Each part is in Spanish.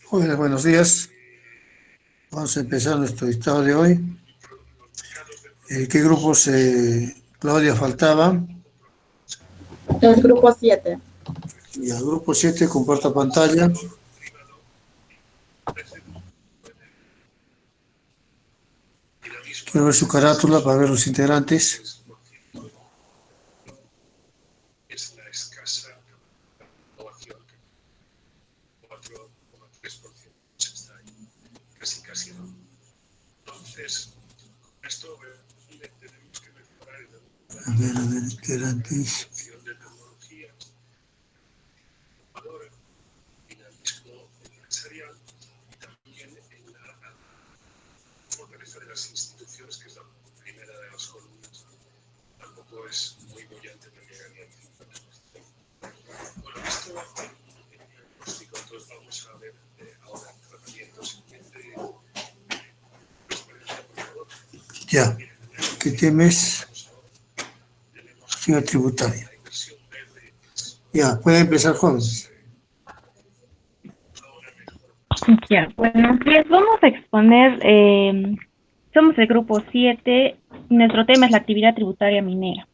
Jóvenes, buenos días. Vamos a empezar nuestro dictado de hoy. ¿Qué grupos, Claudia, faltaba? El grupo 7. Y al grupo 7, comparta pantalla. Quiero ver su carátula para ver los integrantes. A ver, integrantes. Ya, ¿qué temes? Gestión tributaria. Ya, puede empezar, jóvenes. Ya, bueno, pues vamos a exponer, somos el grupo 7, nuestro tema es la actividad tributaria minera.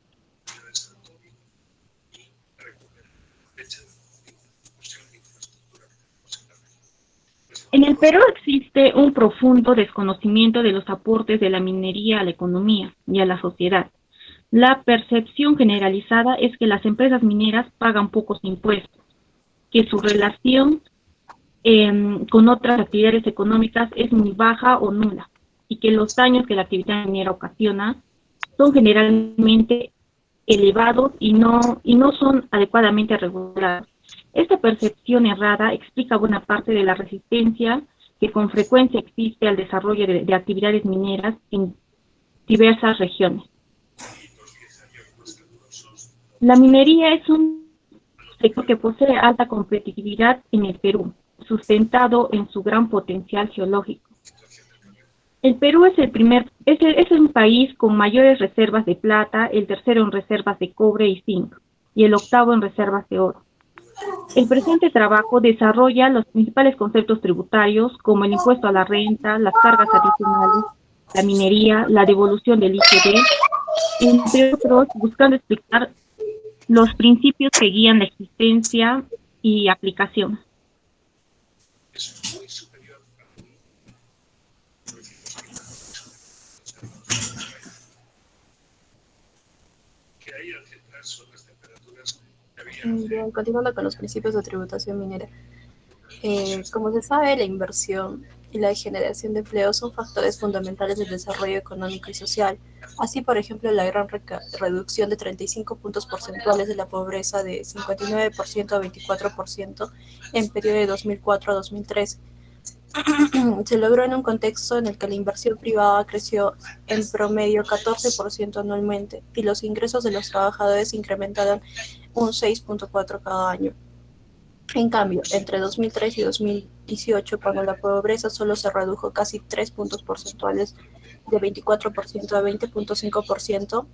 En el Perú existe un profundo desconocimiento de los aportes de la minería a la economía y a la sociedad. La percepción generalizada es que las empresas mineras pagan pocos impuestos, que su relación con otras actividades económicas es muy baja o nula, y que los daños que la actividad minera ocasiona son generalmente elevados y no son adecuadamente regulados. Esta percepción errada explica buena parte de la resistencia que con frecuencia existe al desarrollo de actividades mineras en diversas regiones. La minería es un sector que posee alta competitividad en el Perú, sustentado en su gran potencial geológico. El Perú es un país con mayores reservas de plata, el tercero en reservas de cobre y zinc, y el octavo en reservas de oro. El presente trabajo desarrolla los principales conceptos tributarios, como el impuesto a la renta, las cargas adicionales, la minería, la devolución del IGB, entre otros, buscando explicar los principios que guían la existencia y aplicación. Bien, continuando con los principios de tributación minera. Como se sabe, la inversión y la generación de empleo son factores fundamentales del desarrollo económico y social. Así, por ejemplo, la gran reducción de 35 puntos porcentuales de la pobreza de 59% a 24% en periodo de 2004 a 2003 se logró en un contexto en el que la inversión privada creció en promedio 14% anualmente y los ingresos de los trabajadores se incrementaron un 6.4% cada año. En cambio, entre 2003 y 2018, cuando la pobreza solo se redujo casi 3 puntos porcentuales, de 24% a 20.5%,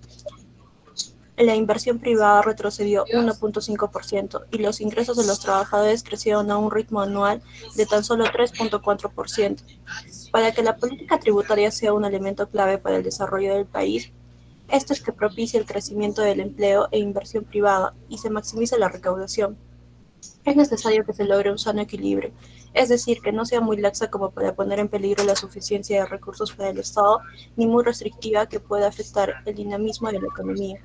la inversión privada retrocedió 1.5% y los ingresos de los trabajadores crecieron a un ritmo anual de tan solo 3.4%. Para que la política tributaria sea un elemento clave para el desarrollo del país, esto es que propicie el crecimiento del empleo e inversión privada y se maximice la recaudación. Es necesario que se logre un sano equilibrio, es decir, que no sea muy laxa como para poner en peligro la suficiencia de recursos para el Estado, ni muy restrictiva que pueda afectar el dinamismo de la economía.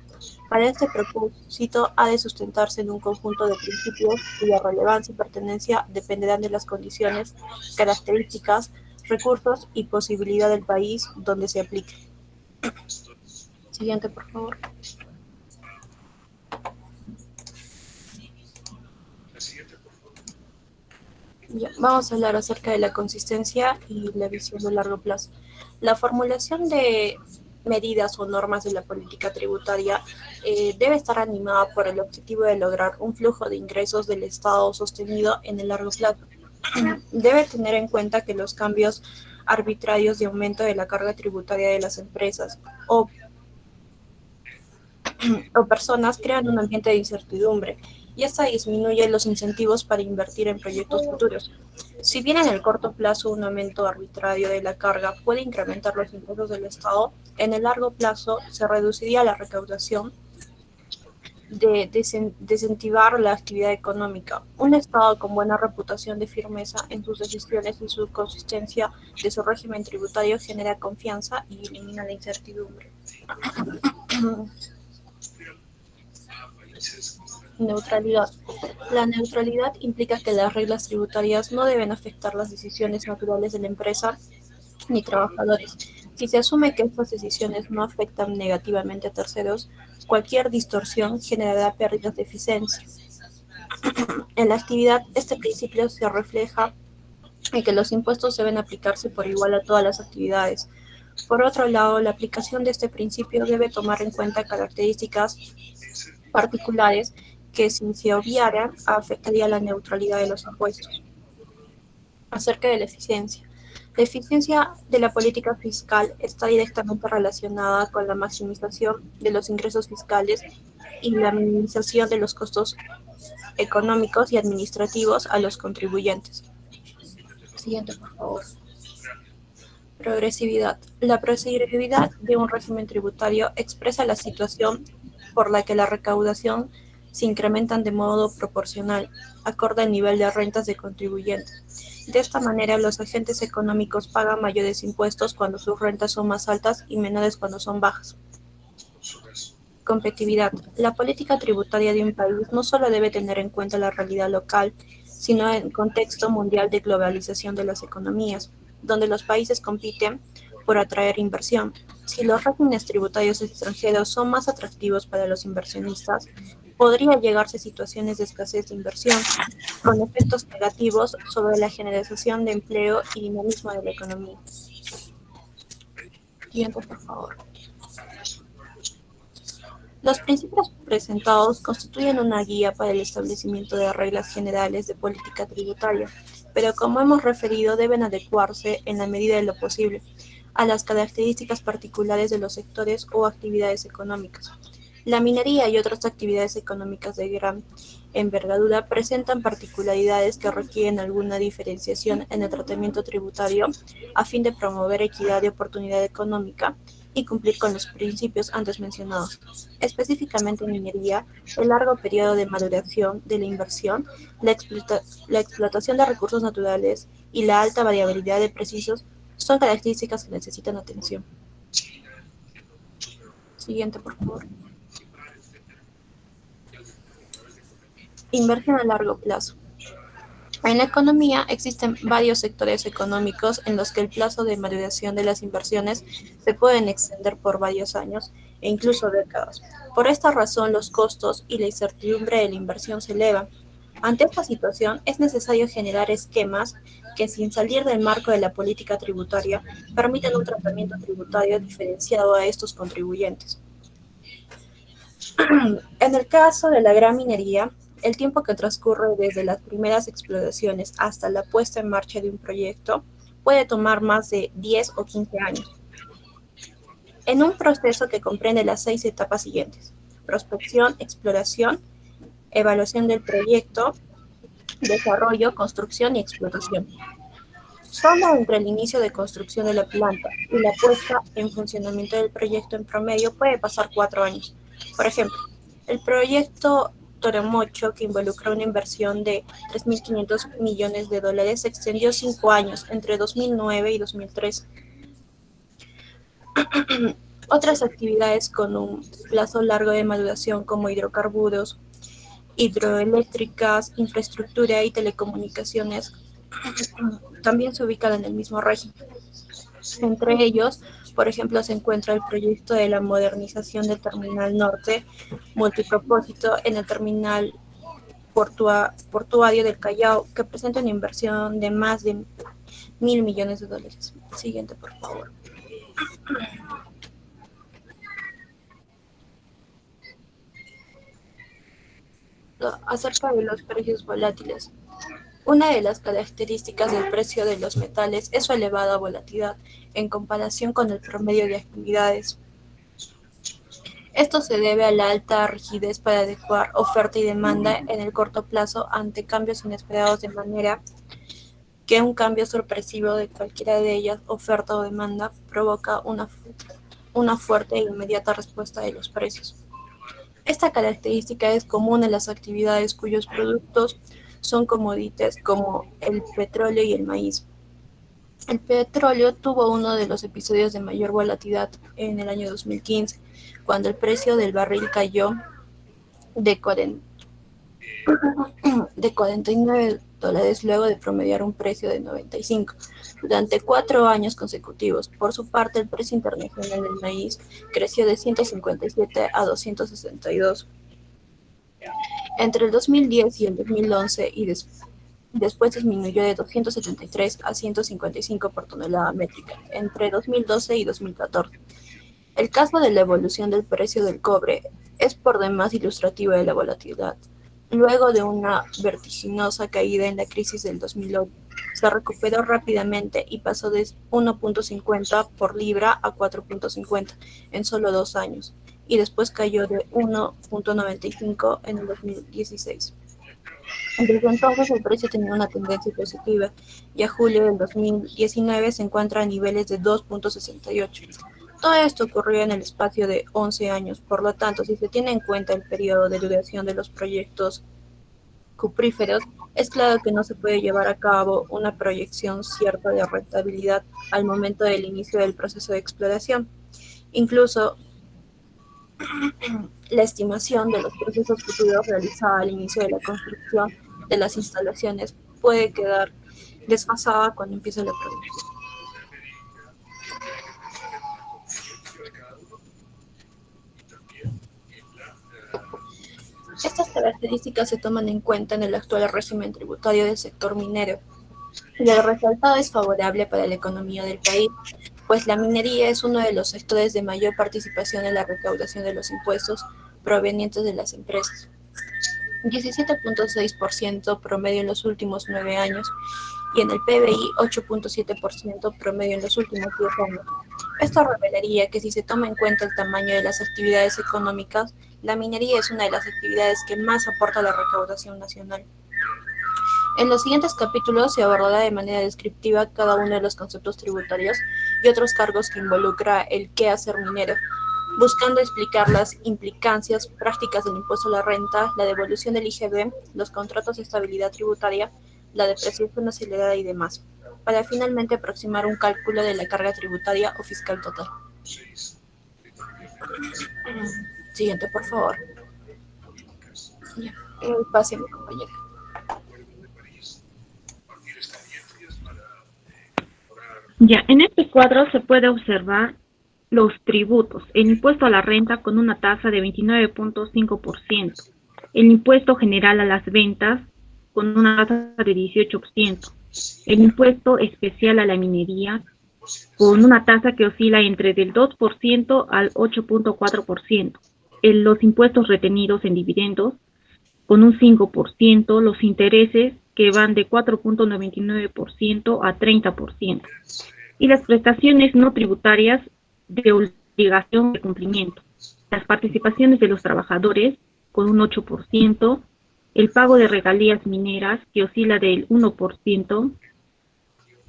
Para este propósito ha de sustentarse en un conjunto de principios cuya relevancia y pertenencia dependerán de las condiciones, características, recursos y posibilidad del país donde se aplique. Siguiente, por favor. Ya, vamos a hablar acerca de la consistencia y la visión de largo plazo. La formulación de medidas o normas de la política tributaria debe estar animada por el objetivo de lograr un flujo de ingresos del Estado sostenido en el largo plazo. Debe tener en cuenta que los cambios arbitrarios de aumento de la carga tributaria de las empresas o personas crean un ambiente de incertidumbre y esta disminuye los incentivos para invertir en proyectos futuros. Si bien en el corto plazo un aumento arbitrario de la carga puede incrementar los ingresos del Estado, en el largo plazo se reduciría la recaudación de desincentivar la actividad económica. Un Estado con buena reputación de firmeza en sus decisiones y su consistencia de su régimen tributario genera confianza y elimina la incertidumbre. Neutralidad. La neutralidad implica que las reglas tributarias no deben afectar las decisiones naturales de la empresa ni trabajadores. Si se asume que estas decisiones no afectan negativamente a terceros, cualquier distorsión generará pérdidas de eficiencia. En la actividad, este principio se refleja en que los impuestos deben aplicarse por igual a todas las actividades. Por otro lado, la aplicación de este principio debe tomar en cuenta características particulares que, si se obviaran, afectaría la neutralidad de los impuestos. Acerca de la eficiencia. La eficiencia de la política fiscal está directamente relacionada con la maximización de los ingresos fiscales y la minimización de los costos económicos y administrativos a los contribuyentes. Siguiente, por favor. Progresividad. La progresividad de un régimen tributario expresa la situación por la que la recaudación se incrementan de modo proporcional, acorde al nivel de rentas de contribuyentes. De esta manera, los agentes económicos pagan mayores impuestos cuando sus rentas son más altas y menores cuando son bajas. Competitividad. La política tributaria de un país no solo debe tener en cuenta la realidad local, sino el contexto mundial de globalización de las economías, donde los países compiten por atraer inversión. Si los regímenes tributarios extranjeros son más atractivos para los inversionistas, podría llegarse a situaciones de escasez de inversión, con efectos negativos sobre la generación de empleo y dinamismo de la economía. Siguiente, por favor. Los principios presentados constituyen una guía para el establecimiento de reglas generales de política tributaria, pero como hemos referido, deben adecuarse, en la medida de lo posible, a las características particulares de los sectores o actividades económicas. La minería y otras actividades económicas de gran envergadura presentan particularidades que requieren alguna diferenciación en el tratamiento tributario a fin de promover equidad de oportunidad económica y cumplir con los principios antes mencionados. Específicamente en minería, el largo periodo de maduración de la inversión, la explotación de recursos naturales y la alta variabilidad de precios son características que necesitan atención. Siguiente, por favor. Inversión a largo plazo. En la economía existen varios sectores económicos en los que el plazo de maduración de las inversiones se pueden extender por varios años e incluso décadas. Por esta razón, los costos y la incertidumbre de la inversión se elevan. Ante esta situación, es necesario generar esquemas que, sin salir del marco de la política tributaria, permitan un tratamiento tributario diferenciado a estos contribuyentes. En el caso de la gran minería, el tiempo que transcurre desde las primeras exploraciones hasta la puesta en marcha de un proyecto puede tomar más de 10 o 15 años. En un proceso que comprende las 6 etapas siguientes: prospección, exploración, evaluación del proyecto, desarrollo, construcción y explotación. Solo entre el inicio de construcción de la planta y la puesta en funcionamiento del proyecto en promedio puede pasar 4 años. Por ejemplo, el proyecto Toromocho, que involucró una inversión de $3.500 millones, se extendió 5 años, entre 2009 y 2003. Otras actividades con un plazo largo de maduración, como hidrocarburos, hidroeléctricas, infraestructura y telecomunicaciones, también se ubican en el mismo régimen. Entre ellos, por ejemplo, se encuentra el proyecto de la modernización del Terminal Norte multipropósito en el terminal portuario del Callao, que presenta una inversión de más de $1.000 millones. Siguiente, por favor. Acerca de los precios volátiles. Una de las características del precio de los metales es su elevada volatilidad en comparación con el promedio de actividades. Esto se debe a la alta rigidez para adecuar oferta y demanda en el corto plazo ante cambios inesperados, de manera que un cambio sorpresivo de cualquiera de ellas, oferta o demanda, provoca una fuerte e inmediata respuesta de los precios. Esta característica es común en las actividades cuyos productos son commodities como el petróleo y el maíz. El petróleo tuvo uno de los episodios de mayor volatilidad en el año 2015, cuando el precio del barril cayó de 49 dólares luego de promediar un precio de 95 durante 4 años consecutivos. Por su parte, el precio internacional del maíz creció de 157 a 262 entre el 2010 y el 2011 y después disminuyó de 273 a 155 por tonelada métrica entre 2012 y 2014. El caso de la evolución del precio del cobre es por demás ilustrativo de la volatilidad. Luego de una vertiginosa caída en la crisis del 2008, se recuperó rápidamente y pasó de 1.50 por libra a 4.50 en solo 2 años, y después cayó de 1.95 en el 2016. Desde entonces el precio tenía una tendencia positiva y a julio del 2019 se encuentra a niveles de 2.68. Todo esto ocurrió en el espacio de 11 años, por lo tanto, si se tiene en cuenta el periodo de duración de los proyectos cupríferos, es claro que no se puede llevar a cabo una proyección cierta de rentabilidad al momento del inicio del proceso de exploración. Incluso la estimación de los procesos futuros realizada al inicio de la construcción de las instalaciones puede quedar desfasada cuando empiece la producción. Estas características se toman en cuenta en el actual régimen tributario del sector minero, y el resultado es favorable para la economía del país, pues la minería es uno de los sectores de mayor participación en la recaudación de los impuestos provenientes de las empresas. 17.6% promedio en los últimos 9 años y en el PBI 8.7% promedio en los últimos 10 años. Esto revelaría que si se toma en cuenta el tamaño de las actividades económicas, la minería es una de las actividades que más aporta a la recaudación nacional. En los siguientes capítulos se abordará de manera descriptiva cada uno de los conceptos tributarios y otros cargos que involucra el quehacer minero, buscando explicar las implicancias prácticas del impuesto a la renta, la devolución del IGB, los contratos de estabilidad tributaria, la depreciación acelerada y demás, para finalmente aproximar un cálculo de la carga tributaria o fiscal total. Siguiente, por favor. Ya, pase, mi compañera. Ya, en este cuadro se puede observar los tributos, el impuesto a la renta con una tasa de 29.5%, el impuesto general a las ventas con una tasa de 18%, el impuesto especial a la minería con una tasa que oscila entre del 2% al 8.4%, los impuestos retenidos en dividendos con un 5%, los intereses que van de 4.99% a 30%, y las prestaciones no tributarias de obligación de cumplimiento, las participaciones de los trabajadores con un 8%, el pago de regalías mineras que oscila del 1%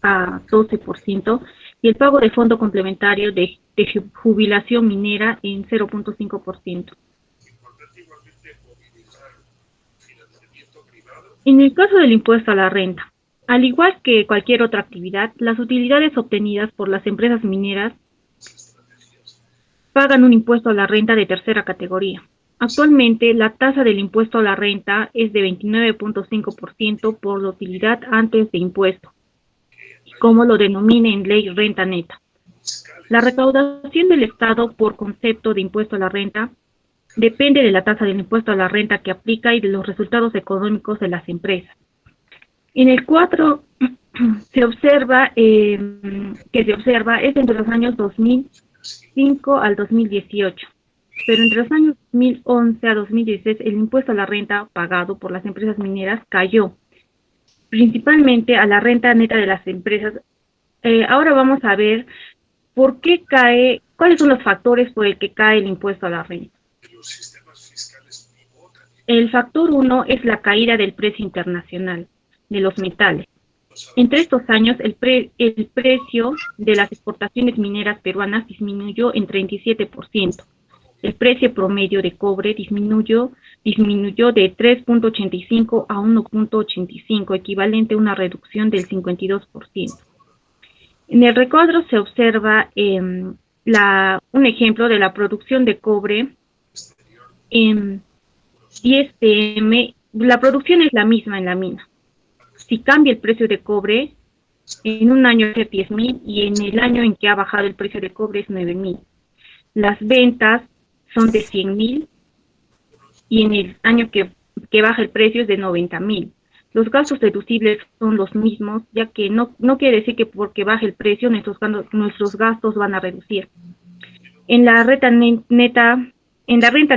a 12%, y el pago de fondo complementario de jubilación minera en 0.5%. En el caso del impuesto a la renta, al igual que cualquier otra actividad, las utilidades obtenidas por las empresas mineras pagan un impuesto a la renta de tercera categoría. Actualmente, la tasa del impuesto a la renta es de 29.5% por la utilidad antes de impuesto, como lo denomina en ley renta neta. La recaudación del Estado por concepto de impuesto a la renta depende de la tasa del impuesto a la renta que aplica y de los resultados económicos de las empresas. En el cuadro se observa es entre los años 2005 al 2018, pero entre los años 2011 a 2016 el impuesto a la renta pagado por las empresas mineras cayó, principalmente a la renta neta de las empresas. Ahora vamos a ver por qué cae ¿Cuáles son los factores por el que cae el impuesto a la renta? El factor 1 es la caída del precio internacional de los metales. Entre estos años, el precio de las exportaciones mineras peruanas disminuyó en 37%. El precio promedio de cobre disminuyó de 3.85 a 1.85, equivalente a una reducción del 52%. En el recuadro se observa un ejemplo de la producción de cobre en 10 pm. La producción es la misma en la mina. Si cambia el precio de cobre, en un año es 10.000 y en el año en que ha bajado el precio de cobre es 9.000. Las ventas son de 100.000 y en el año que baja el precio es de 90.000. Los gastos deducibles son los mismos, ya que no quiere decir que porque baje el precio nuestros gastos van a reducir. En la renta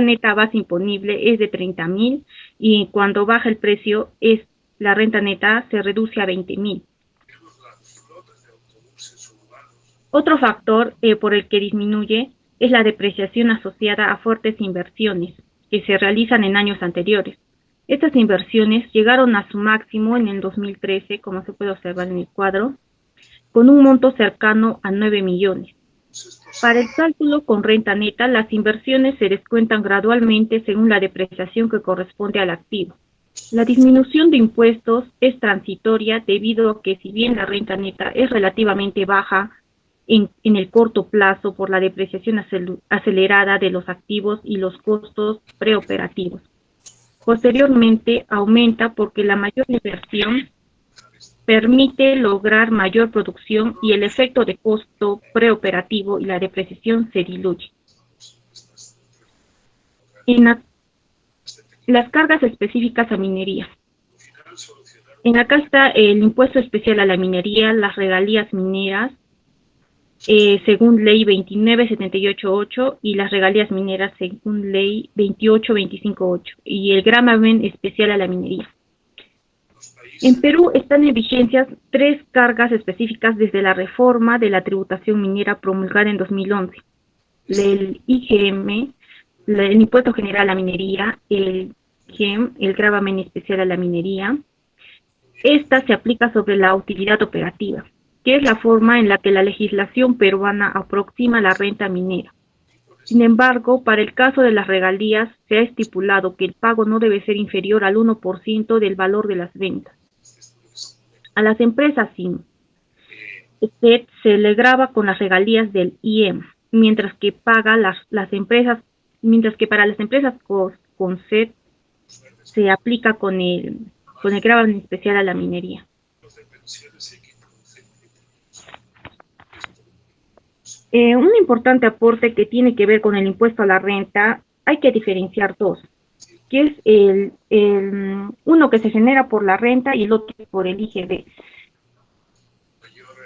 neta base imponible es de 30.000 y cuando baja el precio la renta neta se reduce a 20.000. Otro factor por el que disminuye es la depreciación asociada a fuertes inversiones que se realizan en años anteriores. Estas inversiones llegaron a su máximo en el 2013, como se puede observar en el cuadro, con un monto cercano a 9 millones. Para el cálculo con renta neta, las inversiones se descuentan gradualmente según la depreciación que corresponde al activo. La disminución de impuestos es transitoria debido a que si bien la renta neta es relativamente baja en el corto plazo por la depreciación acelerada de los activos y los costos preoperativos. Posteriormente aumenta porque la mayor inversión permite lograr mayor producción y el efecto de costo preoperativo y la depreciación se diluye. Las cargas específicas a minería. Acá está el impuesto especial a la minería, las regalías mineras, según ley 29788 y las regalías mineras según ley 28258 y el gravamen especial a la minería. En Perú están en vigencia 3 cargas específicas desde la reforma de la tributación minera promulgada en 2011. El IGM, el impuesto general a la minería, el GEM, el gravamen especial a la minería. Esta se aplica sobre la utilidad operativa, que es la forma en la que la legislación peruana aproxima la renta minera. Sin embargo, para el caso de las regalías, se ha estipulado que el pago no debe ser inferior al 1% del valor de las ventas. A las empresas SIM, se le grava con las regalías del IEM, mientras que para las empresas con SET se aplica con el gravamen especial a la minería. Un importante aporte que tiene que ver con el impuesto a la renta, hay que diferenciar dos, que es uno que se genera por la renta y el otro por el IGB.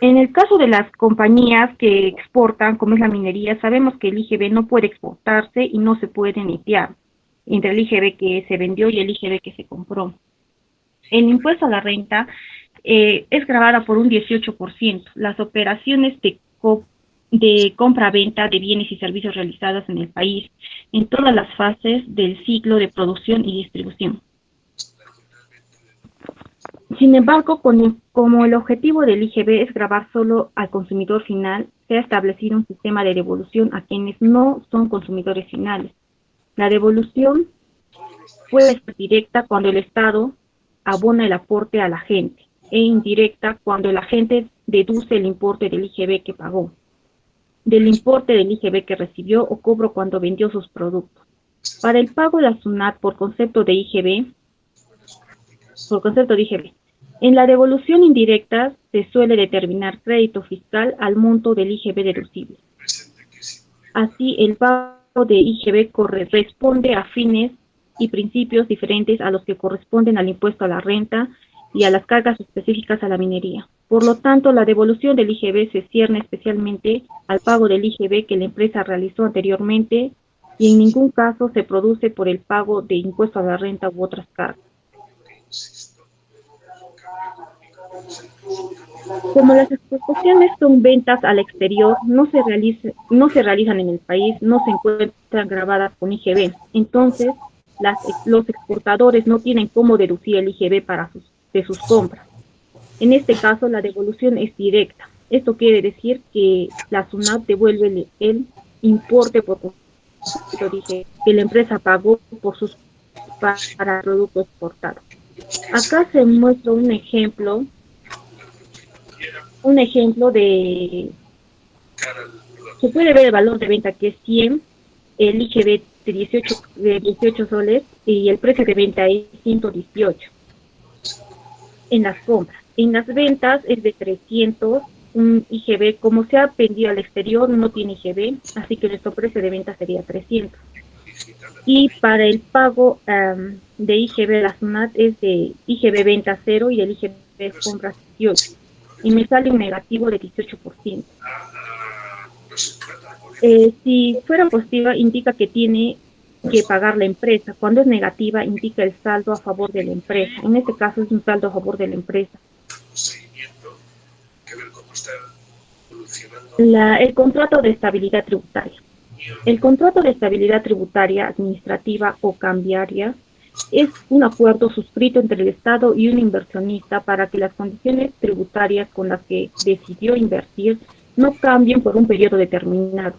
En el caso de las compañías que exportan, como es la minería, sabemos que el IGB no puede exportarse y no se puede netear entre el IGB que se vendió y el IGB que se compró. El impuesto a la renta es gravada por un 18%. Las operaciones de compra-venta de bienes y servicios realizadas en el país en todas las fases del ciclo de producción y distribución. Sin embargo, como el objetivo del IGB es gravar solo al consumidor final, se ha establecido un sistema de devolución a quienes no son consumidores finales. La devolución puede ser directa cuando el Estado abona el aporte a la gente e indirecta cuando el agente deduce el importe del IGB que pagó, del importe del IGB que recibió o cobró cuando vendió sus productos. Para el pago de la SUNAT por concepto de IGB, en la devolución indirecta se suele determinar crédito fiscal al monto del IGB deducible. Así, el pago de IGB corresponde a fines y principios diferentes a los que corresponden al impuesto a la renta y a las cargas específicas a la minería. Por lo tanto, la devolución del IGB se cierne especialmente al pago del IGB que la empresa realizó anteriormente y en ningún caso se produce por el pago de impuesto a la renta u otras cargas. Como las exportaciones son ventas al exterior, no se realizan en el país, no se encuentran grabadas con IGB. Entonces, los exportadores no tienen cómo deducir el IGB de sus compras. En este caso, la devolución es directa. Esto quiere decir que la SUNAT devuelve el importe por completo que la empresa pagó para producto exportado. Acá se muestra un ejemplo se puede ver el valor de venta que es 100, el IGB de 18 soles y el precio de venta es 118 en las compras. En las ventas es de 300, un IGB, como se ha vendido al exterior, no tiene IGB, así que nuestro precio de venta sería 300. Y para el pago de IGB, la SUNAT es de IGB venta 0 y del IGB compras 18. Y me sale un negativo de 18%. Si fuera positiva, indica que tiene que pagar la empresa. Cuando es negativa, indica el saldo a favor de la empresa. En este caso es un saldo a favor de la empresa. El contrato de estabilidad tributaria. El contrato de estabilidad tributaria, administrativa o cambiaria es un acuerdo suscrito entre el Estado y un inversionista para que las condiciones tributarias con las que decidió invertir no cambien por un periodo determinado,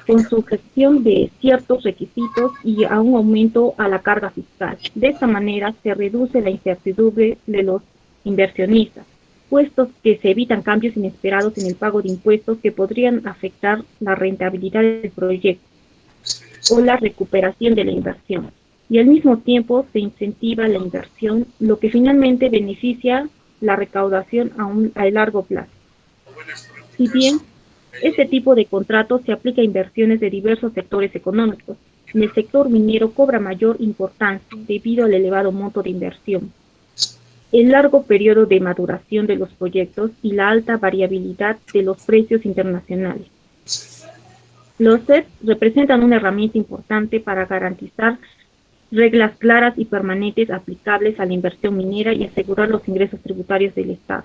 con sujeción de ciertos requisitos y a un aumento a la carga fiscal. De esta manera se reduce la incertidumbre de los inversionistas, puesto que se evitan cambios inesperados en el pago de impuestos que podrían afectar la rentabilidad del proyecto o la recuperación de la inversión. Y al mismo tiempo se incentiva la inversión, lo que finalmente beneficia la recaudación a largo plazo. Si bien este tipo de contratos se aplica a inversiones de diversos sectores económicos, en el sector minero cobra mayor importancia debido al elevado monto de inversión, el largo periodo de maduración de los proyectos y la alta variabilidad de los precios internacionales. Los CEP representan una herramienta importante para garantizar reglas claras y permanentes aplicables a la inversión minera y asegurar los ingresos tributarios del Estado.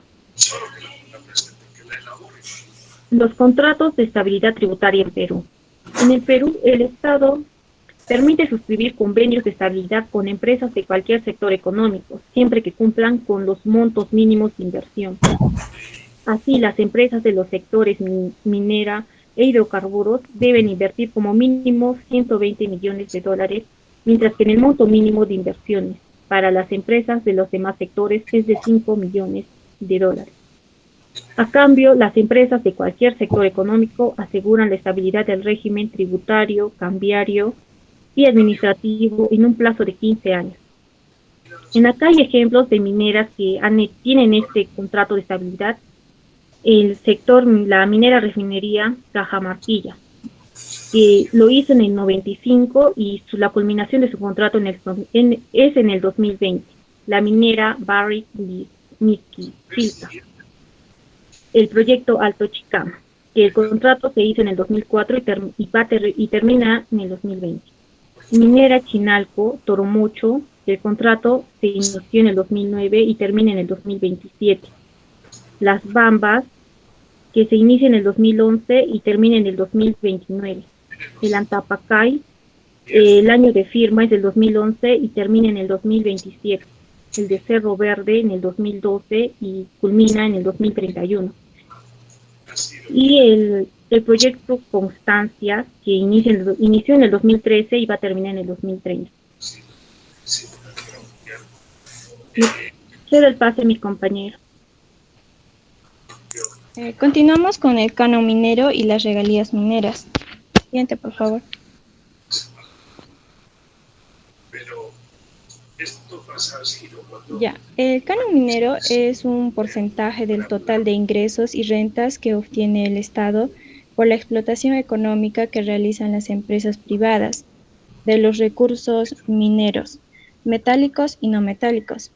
Los contratos de estabilidad tributaria en Perú. En el Perú, el Estado permite suscribir convenios de estabilidad con empresas de cualquier sector económico, siempre que cumplan con los montos mínimos de inversión. Así, las empresas de los sectores minera e hidrocarburos deben invertir como mínimo 120 millones de dólares, mientras que en el monto mínimo de inversiones para las empresas de los demás sectores es de 5 millones de dólares. A cambio, las empresas de cualquier sector económico aseguran la estabilidad del régimen tributario, cambiario y administrativo en un plazo de 15 años. En acá hay ejemplos de mineras que tienen este contrato de estabilidad. El sector, la minera refinería Cajamarquilla, que lo hizo en el 95 y la culminación de su contrato es en el 2020. La minera Barrick Silca. El proyecto Alto Chicama, que el contrato se hizo en el 2004 y termina en el 2020. Minera Chinalco, Toromocho, el contrato se inició en el 2009 y termina en el 2027. Las Bambas, que se inicia en el 2011 y termina en el 2029. El Antapacay, el año de firma es del 2011 y termina en el 2027. El de Cerro Verde en el 2012 y culmina en el 2031. Y el proyecto Constancia, que inició en el 2013 y va a terminar en el 2030. Cedo el pase a mi compañero. Continuamos con el canon minero y las regalías mineras. Siguiente, por favor. Ya, el canon minero es un porcentaje del total de ingresos y rentas que obtiene el Estado por la explotación económica que realizan las empresas privadas de los recursos mineros, metálicos y no metálicos.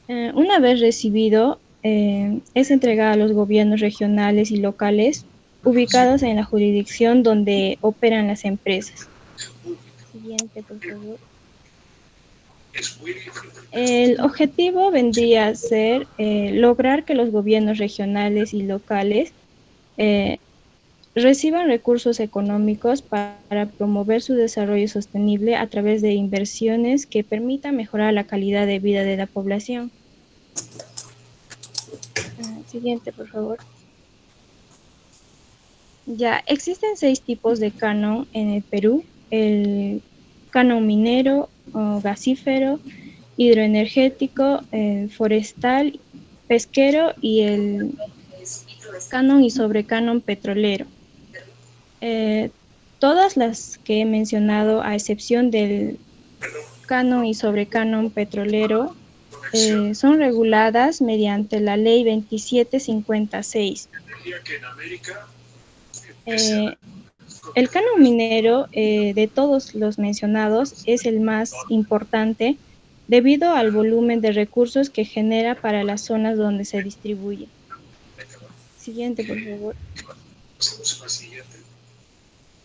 Una vez recibido, es entregado a los gobiernos regionales y locales ubicados en la jurisdicción donde operan las empresas. Siguiente, por favor. El objetivo vendría a ser lograr que los gobiernos regionales y locales eh, reciban recursos económicos para promover su desarrollo sostenible a través de inversiones que permitan mejorar la calidad de vida de la población. Siguiente, por favor. Ya, existen 6 tipos de canon en el Perú: el canon minero, o gasífero, hidroenergético, forestal, pesquero y el canon y sobrecanon petrolero. Todas las que he mencionado, a excepción del canon y sobrecanon petrolero, son reguladas mediante la Ley 2756. El canon minero, de todos los mencionados, es el más importante debido al volumen de recursos que genera para las zonas donde se distribuye. Siguiente, por favor.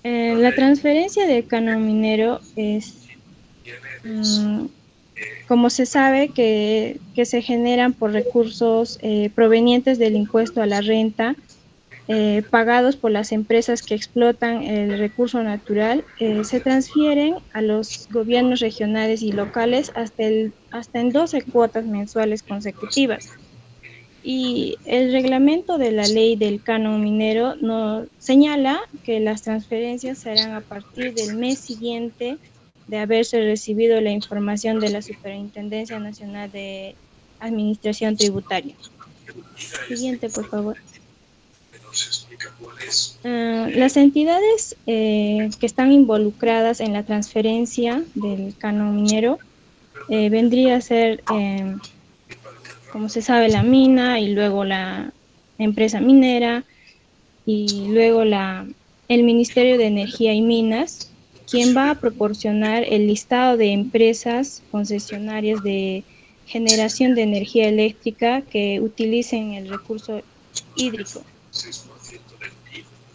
La transferencia del canon minero es, como se sabe, que se generan por recursos provenientes del impuesto a la renta, pagados por las empresas que explotan el recurso natural, se transfieren a los gobiernos regionales y locales hasta en 12 cuotas mensuales consecutivas. Y el reglamento de la ley del canon minero nos señala que las transferencias se harán a partir del mes siguiente de haberse recibido la información de la Superintendencia Nacional de Administración Tributaria. Siguiente, por favor. Las entidades que están involucradas en la transferencia del canon minero vendría a ser, como se sabe, la mina, y luego la empresa minera, y luego el Ministerio de Energía y Minas, quien va a proporcionar el listado de empresas concesionarias de generación de energía eléctrica que utilicen el recurso hídrico.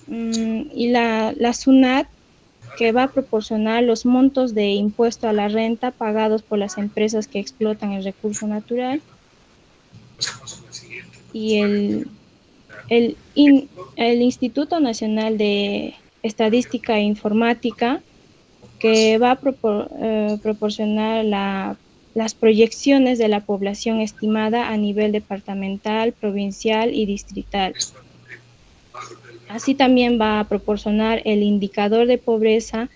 Y la SUNAT, que va a proporcionar los montos de impuesto a la renta pagados por las empresas que explotan el recurso natural. Y el Instituto Nacional de Estadística e Informática, que va a proporcionar las proyecciones de la población estimada a nivel departamental, provincial y distrital. Así también va a proporcionar el indicador de pobreza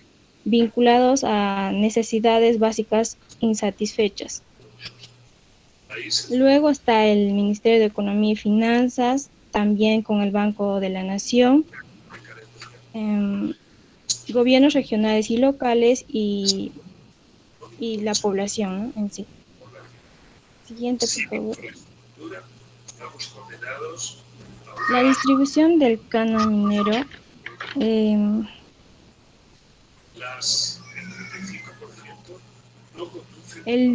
vinculados a necesidades básicas insatisfechas. Luego está el Ministerio de Economía y Finanzas, también con el Banco de la Nación, gobiernos regionales y locales y la población, ¿no?, en sí. Siguiente, por favor. La distribución del canon minero. El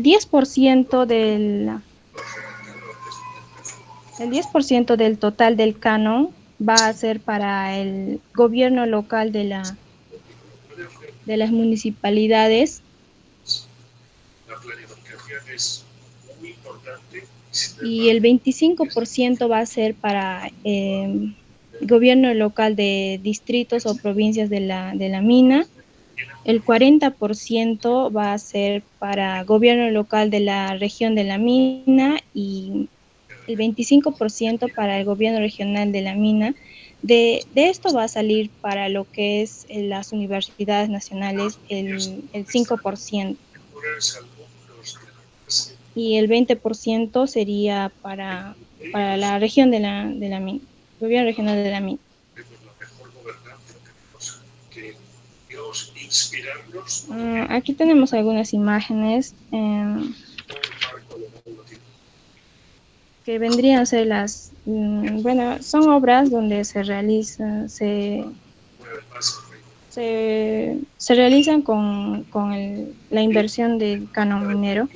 10% del total del canon va a ser para el gobierno local de las municipalidades. Y el 25% va a ser para el gobierno local de distritos o provincias de la mina. El 40% va a ser para gobierno local de la región de la mina y el 25% para el gobierno regional de la mina. De esto va a salir para lo que es las universidades nacionales el 5%. Y el 20% sería para la región de la mina, gobierno regional de la mina. Aquí tenemos algunas imágenes que vendrían a ser son obras donde se realizan con la inversión del canon minero.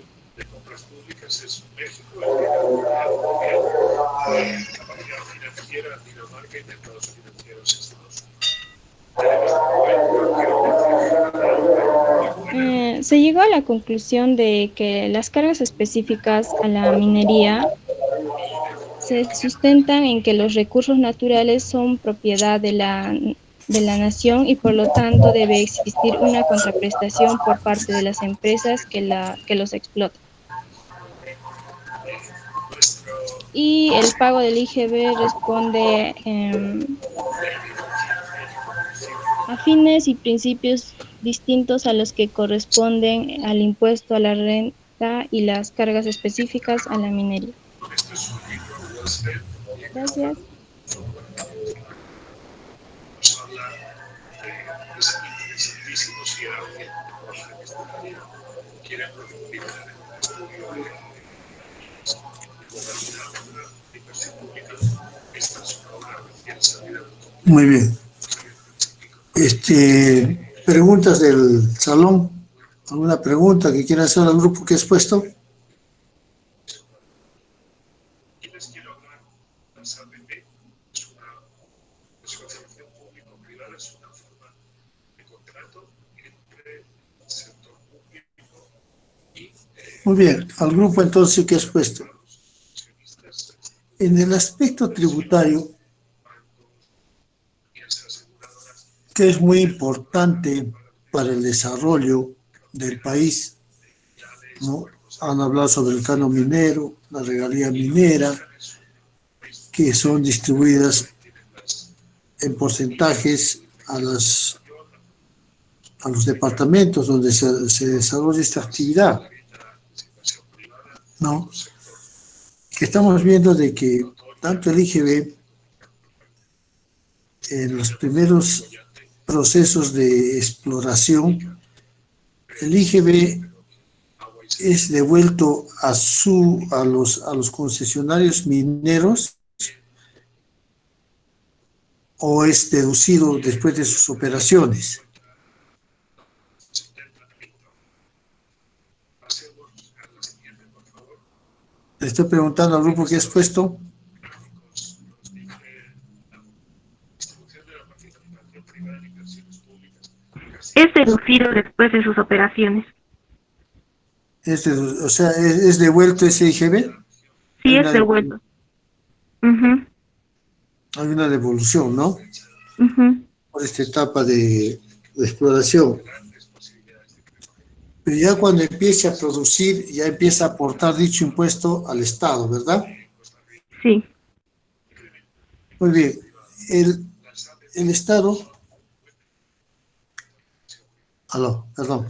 Se llegó a la conclusión de que las cargas específicas a la minería se sustentan en que los recursos naturales son propiedad de la nación y por lo tanto debe existir una contraprestación por parte de las empresas que los explotan. Y el pago del IGB responde a fines y principios distintos a los que corresponden al impuesto a la renta y las cargas específicas a la minería. Gracias. Muy bien. Preguntas del salón. ¿Alguna pregunta que quiera hacer al grupo que ha expuesto? Muy bien, al grupo entonces que ha expuesto. En el aspecto tributario, que es muy importante para el desarrollo del país, ¿no? Han hablado sobre el canon minero, la regalía minera, que son distribuidas en porcentajes a los departamentos donde se desarrolla esta actividad, ¿no? Que estamos viendo de que tanto el IGB en los primeros procesos de exploración, el IGB es devuelto a los concesionarios mineros o es deducido después de sus operaciones. Le estoy preguntando al grupo que ha expuesto. Es deducido después de sus operaciones. O sea, ¿es devuelto ese IGB? Sí, es devuelto. Hay una devolución, ¿no? Por esta etapa de exploración. Pero ya cuando empiece a producir, ya empieza a aportar dicho impuesto al Estado, ¿verdad? Sí. Muy bien. El Estado... Aló, perdón.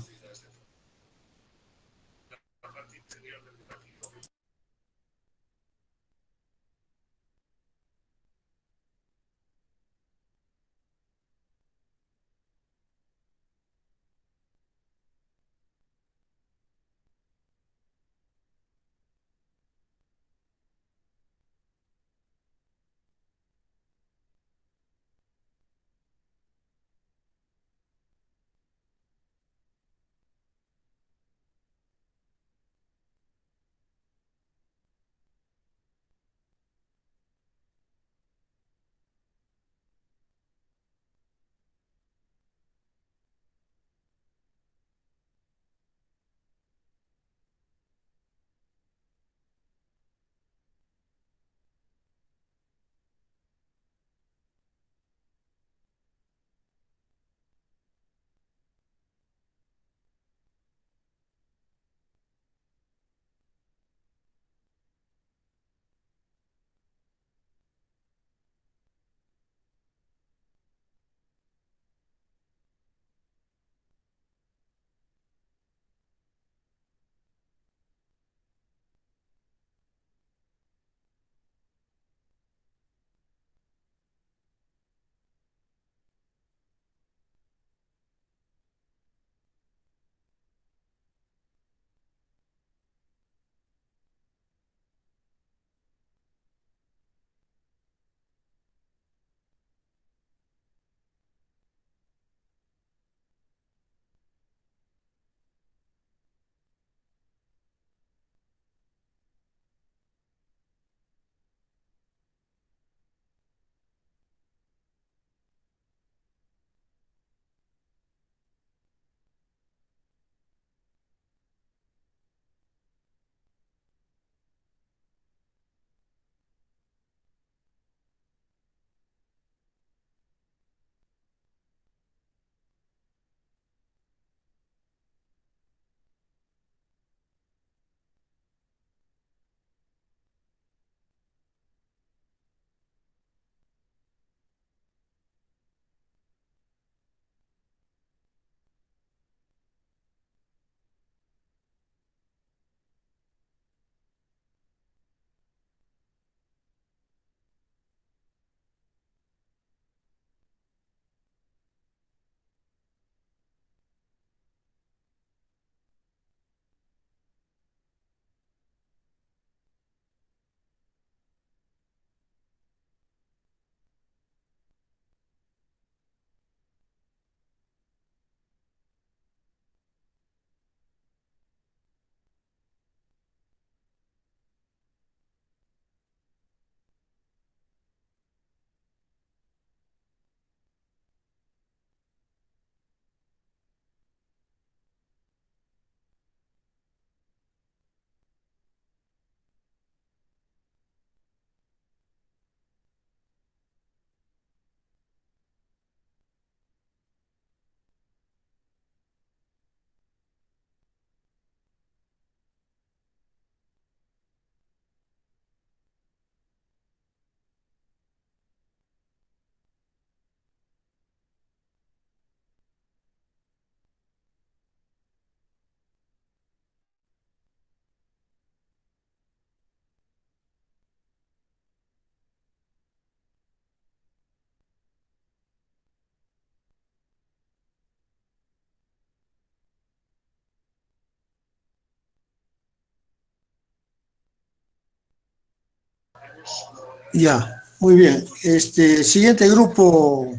Ya, muy bien. Siguiente grupo,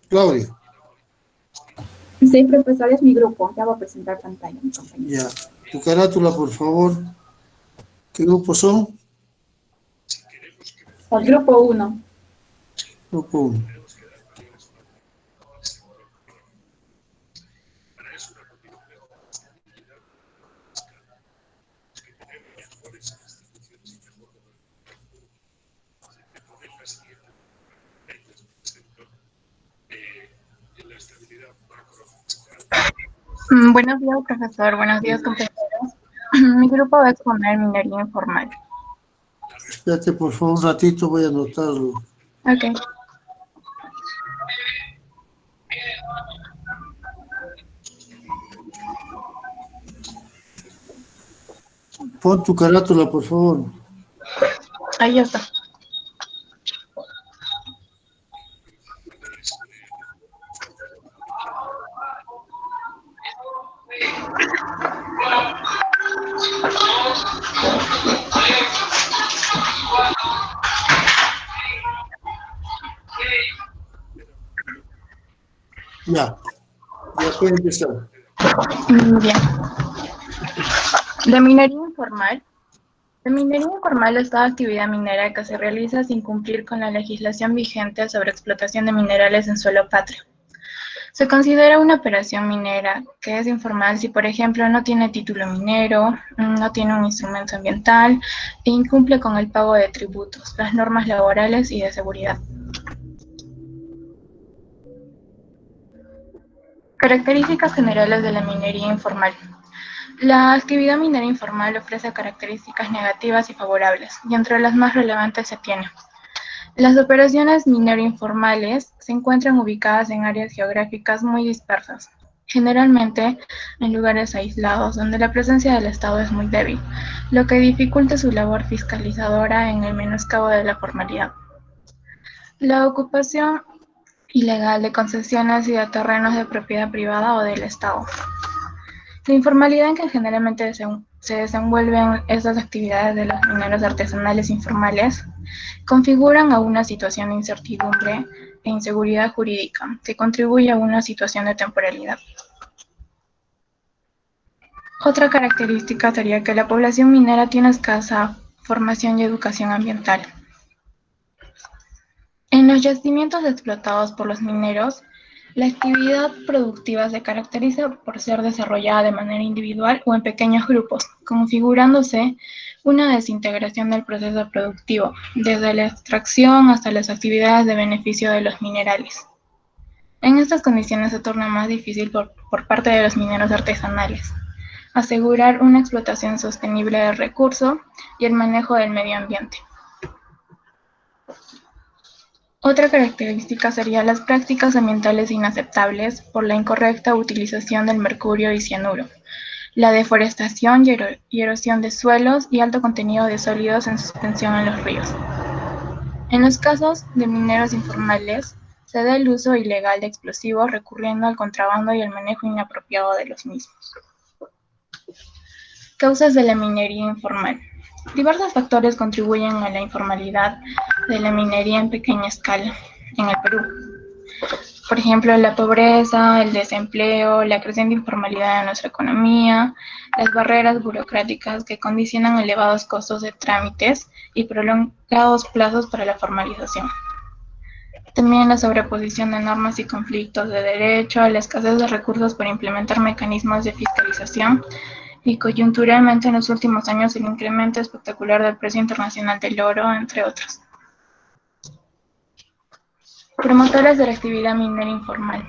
Claudio. Sí, profesor, es mi grupo. Ya voy a presentar pantalla, mi compañero. Ya, tu carátula, por favor. ¿Qué grupos son? El grupo 1. Grupo 1. Buenos días, profesor. Buenos días, compañeros. Mi grupo va a exponer minería informal. Espérate, por favor, un ratito, voy a anotarlo. Ok. Pon tu carátula, por favor. Ahí está. Ya, ya puede empezar. Bien. De minería informal. La minería informal es toda actividad minera que se realiza sin cumplir con la legislación vigente sobre explotación de minerales en suelo patrio. Se considera una operación minera que es informal si, por ejemplo, no tiene título minero, no tiene un instrumento ambiental e incumple con el pago de tributos, las normas laborales y de seguridad. Características generales de la minería informal. La actividad minera informal ofrece características negativas y favorables, y entre las más relevantes se tiene. Las operaciones minero-informales se encuentran ubicadas en áreas geográficas muy dispersas, generalmente en lugares aislados donde la presencia del Estado es muy débil, lo que dificulta su labor fiscalizadora en el menoscabo de la formalidad. La ocupación ilegal de concesiones y de terrenos de propiedad privada o del Estado. La informalidad en que generalmente se desenvuelven estas actividades de los mineros artesanales informales configuran a una situación de incertidumbre e inseguridad jurídica que contribuye a una situación de temporalidad. Otra característica sería que la población minera tiene escasa formación y educación ambiental. En los yacimientos explotados por los mineros, la actividad productiva se caracteriza por ser desarrollada de manera individual o en pequeños grupos, configurándose una desintegración del proceso productivo, desde la extracción hasta las actividades de beneficio de los minerales. En estas condiciones se torna más difícil por parte de los mineros artesanales asegurar una explotación sostenible del recurso y el manejo del medio ambiente. Otra característica sería las prácticas ambientales inaceptables por la incorrecta utilización del mercurio y cianuro, la deforestación y erosión de suelos y alto contenido de sólidos en suspensión en los ríos. En los casos de mineros informales, se da el uso ilegal de explosivos recurriendo al contrabando y el manejo inapropiado de los mismos. Causas de la minería informal. Diversos factores contribuyen a la informalidad de la minería en pequeña escala en el Perú. Por ejemplo, la pobreza, el desempleo, la creciente informalidad de nuestra economía, las barreras burocráticas que condicionan elevados costos de trámites y prolongados plazos para la formalización. También la sobreposición de normas y conflictos de derecho, la escasez de recursos para implementar mecanismos de fiscalización y coyunturalmente en los últimos años el incremento espectacular del precio internacional del oro, entre otros. Promotores de la actividad minera informal.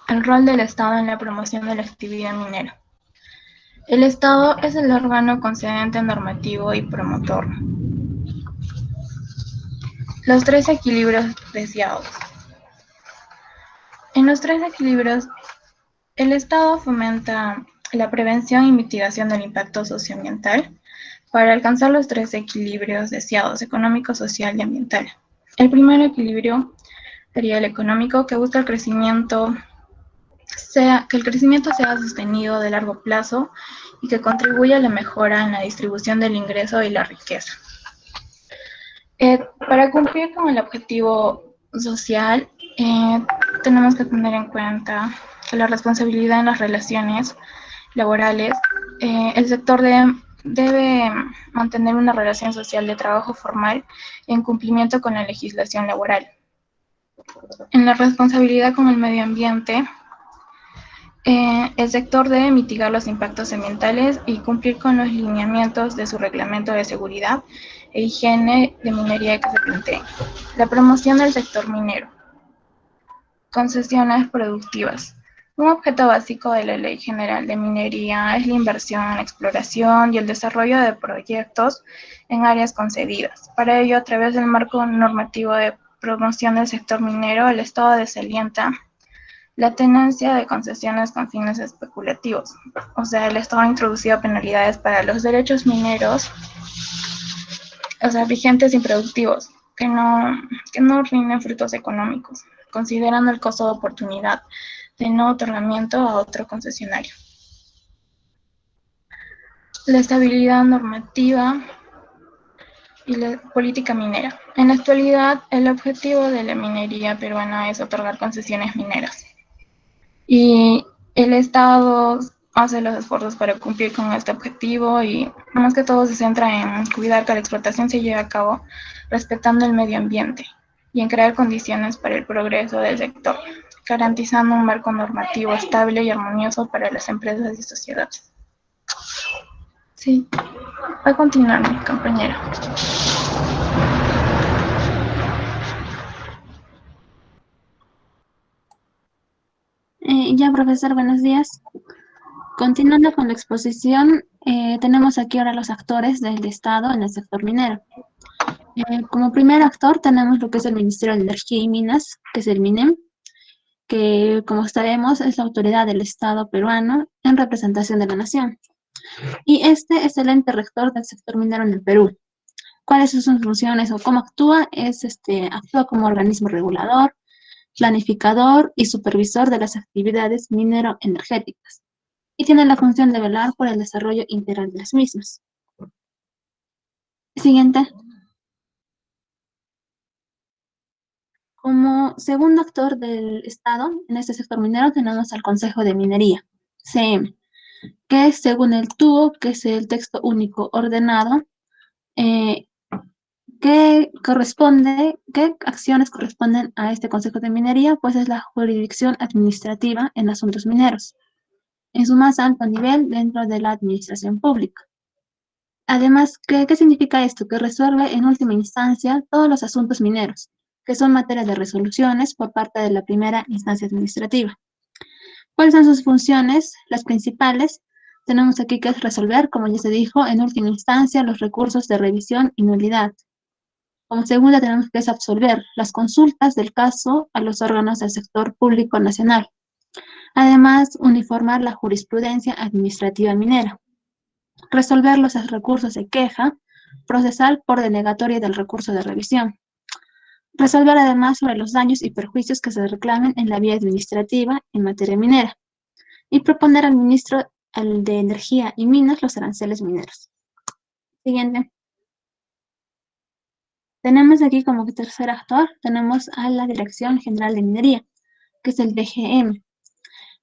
El rol del Estado en la promoción de la actividad minera. El Estado es el órgano concedente normativo y promotor. Los tres equilibrios deseados. En los tres equilibrios, el Estado fomenta la prevención y mitigación del impacto socioambiental para alcanzar los tres equilibrios deseados, económico, social y ambiental. El primer equilibrio sería el económico, que busca que el crecimiento sea sostenido de largo plazo y que contribuya a la mejora en la distribución del ingreso y la riqueza. Para cumplir con el objetivo social, tenemos que tener en cuenta que la responsabilidad en las relaciones laborales, el sector debe mantener una relación social de trabajo formal en cumplimiento con la legislación laboral. En la responsabilidad con el medio ambiente, el sector debe mitigar los impactos ambientales y cumplir con los lineamientos de su reglamento de seguridad e higiene de minería que se planteen. La promoción del sector minero. Concesiones productivas. Un objeto básico de la Ley General de Minería es la inversión, exploración y el desarrollo de proyectos en áreas concedidas. Para ello, a través del marco normativo de promoción del sector minero, el Estado desalienta la tenencia de concesiones con fines especulativos. O sea, el Estado ha introducido penalidades para los derechos mineros, o sea, vigentes improductivos, que no rinden frutos económicos, considerando el costo de oportunidad de no otorgamiento a otro concesionario. La estabilidad normativa y la política minera. En la actualidad, el objetivo de la minería peruana es otorgar concesiones mineras. Y el Estado hace los esfuerzos para cumplir con este objetivo y más que todo se centra en cuidar que la explotación se lleve a cabo respetando el medio ambiente y en crear condiciones para el progreso del sector, garantizando un marco normativo estable y armonioso para las empresas y sociedades. Sí, va a continuar mi compañera. Ya, profesor, buenos días. Continuando con la exposición, tenemos aquí ahora los actores del Estado en el sector minero. Como primer actor tenemos lo que es el Ministerio de Energía y Minas, que es el MINEM, que como sabemos es la autoridad del Estado peruano en representación de la nación. Y este es el ente rector del sector minero en el Perú. ¿Cuáles son sus funciones o cómo actúa? Actúa como organismo regulador, planificador y supervisor de las actividades minero-energéticas y tiene la función de velar por el desarrollo integral de las mismas. Siguiente. Como segundo actor del Estado en este sector minero tenemos al Consejo de Minería, CM, que según el TUO, que es el texto único ordenado, ¿qué acciones corresponden a este Consejo de Minería? Pues es la jurisdicción administrativa en asuntos mineros, en su más alto nivel dentro de la administración pública. Además, ¿qué significa esto? Que resuelve en última instancia todos los asuntos mineros, que son materia de resoluciones por parte de la primera instancia administrativa. ¿Cuáles son sus funciones? Las principales tenemos aquí que es resolver, como ya se dijo, en última instancia los recursos de revisión y nulidad. Como segunda tenemos que es absolver las consultas del caso a los órganos del sector público nacional. Además, uniformar la jurisprudencia administrativa minera. Resolver los recursos de queja, procesar por denegatoria del recurso de revisión. Resolver además sobre los daños y perjuicios que se reclamen en la vía administrativa en materia minera. Y proponer al ministro de Energía y Minas los aranceles mineros. Siguiente. Tenemos aquí como tercer actor, tenemos a la Dirección General de Minería, que es el DGM.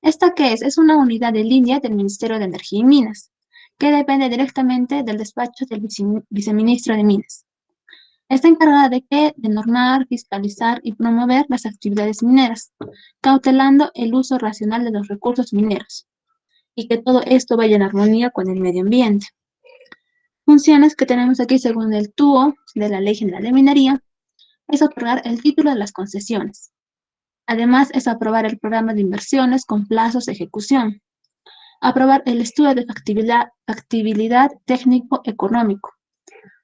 ¿Esta qué es? Es una unidad de línea del Ministerio de Energía y Minas, que depende directamente del despacho del viceministro de Minas. Está encargada de normar, fiscalizar y promover las actividades mineras, cautelando el uso racional de los recursos mineros, y que todo esto vaya en armonía con el medio ambiente. Funciones que tenemos aquí según el TUO de la Ley General de Minería es otorgar el título de las concesiones. Además, es aprobar el programa de inversiones con plazos de ejecución. Aprobar el estudio de factibilidad técnico-económico.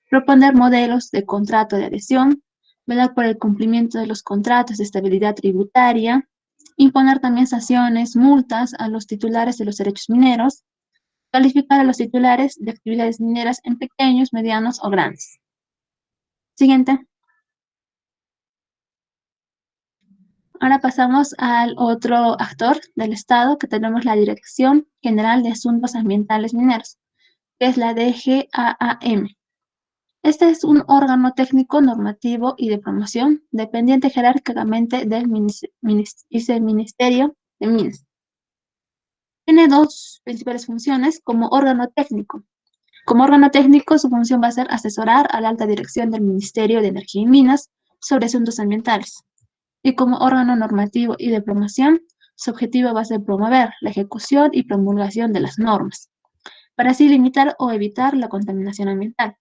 Proponer modelos de contrato de adhesión. Velar por el cumplimiento de los contratos de estabilidad tributaria. Imponer también sanciones, multas a los titulares de los derechos mineros. Calificar a los titulares de actividades mineras en pequeños, medianos o grandes. Siguiente. Ahora pasamos al otro actor del Estado, que tenemos la Dirección General de Asuntos Ambientales Mineros, que es la DGAAM. Este es un órgano técnico, normativo y de promoción, dependiente jerárquicamente del Ministerio de Minas. Tiene dos principales funciones como órgano técnico. Como órgano técnico, su función va a ser asesorar a la alta dirección del Ministerio de Energía y Minas sobre asuntos ambientales. Y como órgano normativo y de promoción, su objetivo va a ser promover la ejecución y promulgación de las normas, para así limitar o evitar la contaminación ambiental.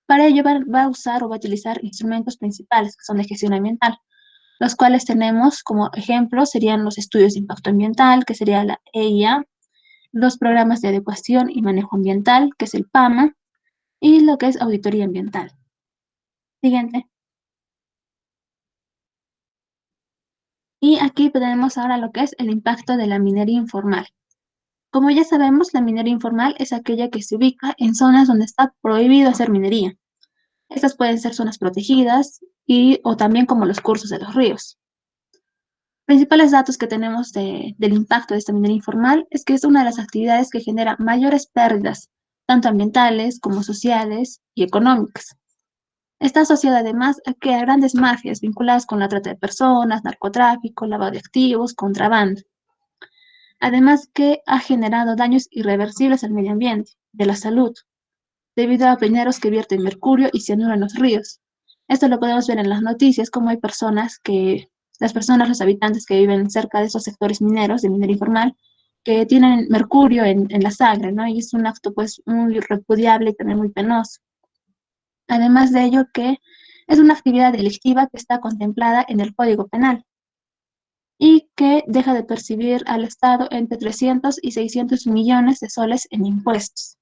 Para ello va a usar o va a utilizar instrumentos principales que son de gestión ambiental, los cuales tenemos como ejemplo serían los estudios de impacto ambiental, que sería la EIA, los programas de adecuación y manejo ambiental, que es el PAMA, y lo que es auditoría ambiental. Siguiente. Y aquí tenemos ahora lo que es el impacto de la minería informal. Como ya sabemos, la minería informal es aquella que se ubica en zonas donde está prohibido hacer minería. Estas pueden ser zonas protegidas o también como los cursos de los ríos. Principales datos que tenemos del impacto de esta minería informal es que es una de las actividades que genera mayores pérdidas, tanto ambientales como sociales y económicas. Está asociada además a grandes mafias vinculadas con la trata de personas, narcotráfico, lavado de activos, contrabando. Además que ha generado daños irreversibles al medio ambiente, de la salud, debido a mineros que vierten mercurio y cianuro en los ríos. Esto lo podemos ver en las noticias, como hay los habitantes que viven cerca de esos sectores mineros, de minería informal, que tienen mercurio en la sangre, ¿no? Y es un acto pues muy repudiable y también muy penoso. Además de ello que es una actividad delictiva que está contemplada en el Código Penal y que deja de percibir al Estado entre 300 y 600 millones de soles en impuestos.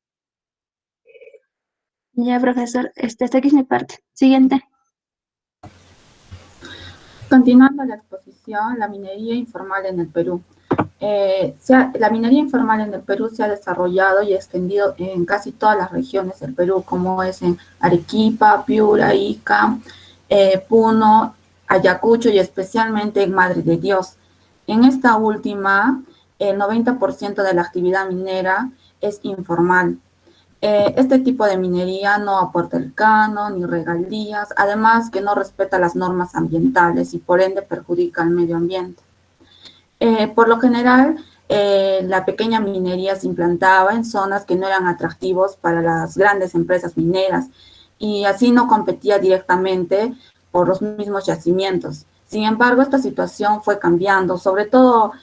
Ya, profesor, hasta aquí es mi parte. Siguiente. Continuando la exposición, la minería informal en el Perú. La minería informal en el Perú se ha desarrollado y extendido en casi todas las regiones del Perú, como es en Arequipa, Piura, Ica, Puno, Ayacucho y especialmente en Madre de Dios. En esta última, el 90% de la actividad minera es informal. Este tipo de minería no aporta el canon ni regalías, además que no respeta las normas ambientales y por ende perjudica al medio ambiente. Por lo general, la pequeña minería se implantaba en zonas que no eran atractivos para las grandes empresas mineras y así no competía directamente por los mismos yacimientos. Sin embargo, esta situación fue cambiando, sobre todo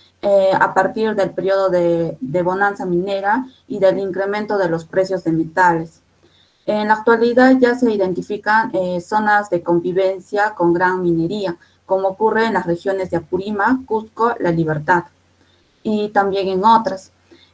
a partir del periodo de bonanza minera y del incremento de los precios de metales. En la actualidad ya se identifican zonas de convivencia con gran minería, como ocurre en las regiones de Apurímac, Cusco, La Libertad, y también en otras.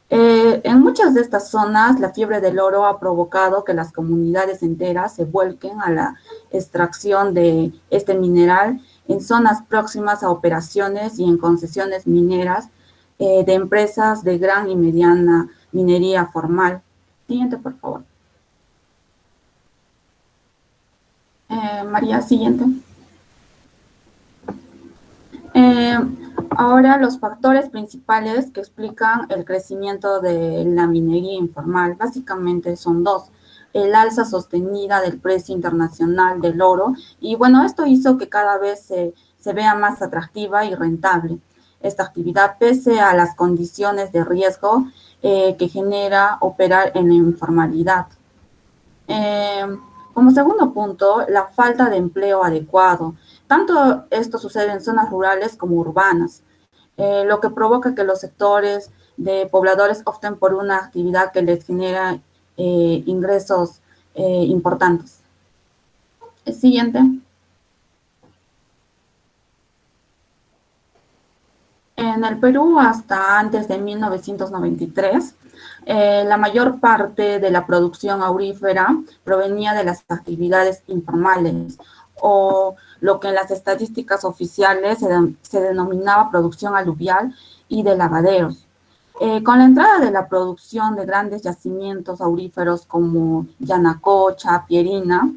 En muchas de estas zonas, la fiebre del oro ha provocado que las comunidades enteras se vuelquen a la extracción de este mineral en zonas próximas a operaciones y en concesiones mineras de empresas de gran y mediana minería formal. Siguiente, por favor. María, siguiente. Ahora los factores principales que explican el crecimiento de la minería informal básicamente son dos. El alza sostenida del precio internacional del oro y bueno, esto hizo que cada vez se vea más atractiva y rentable esta actividad pese a las condiciones de riesgo que genera operar en la informalidad. Como segundo punto, la falta de empleo adecuado. Tanto esto sucede en zonas rurales como urbanas, lo que provoca que los sectores de pobladores opten por una actividad que les genera ingresos importantes. El siguiente. En el Perú, hasta antes de 1993, la mayor parte de la producción aurífera provenía de las actividades informales, o lo que en las estadísticas oficiales se denominaba producción aluvial y de lavaderos. Con la entrada de la producción de grandes yacimientos auríferos como Yanacocha, Pierina,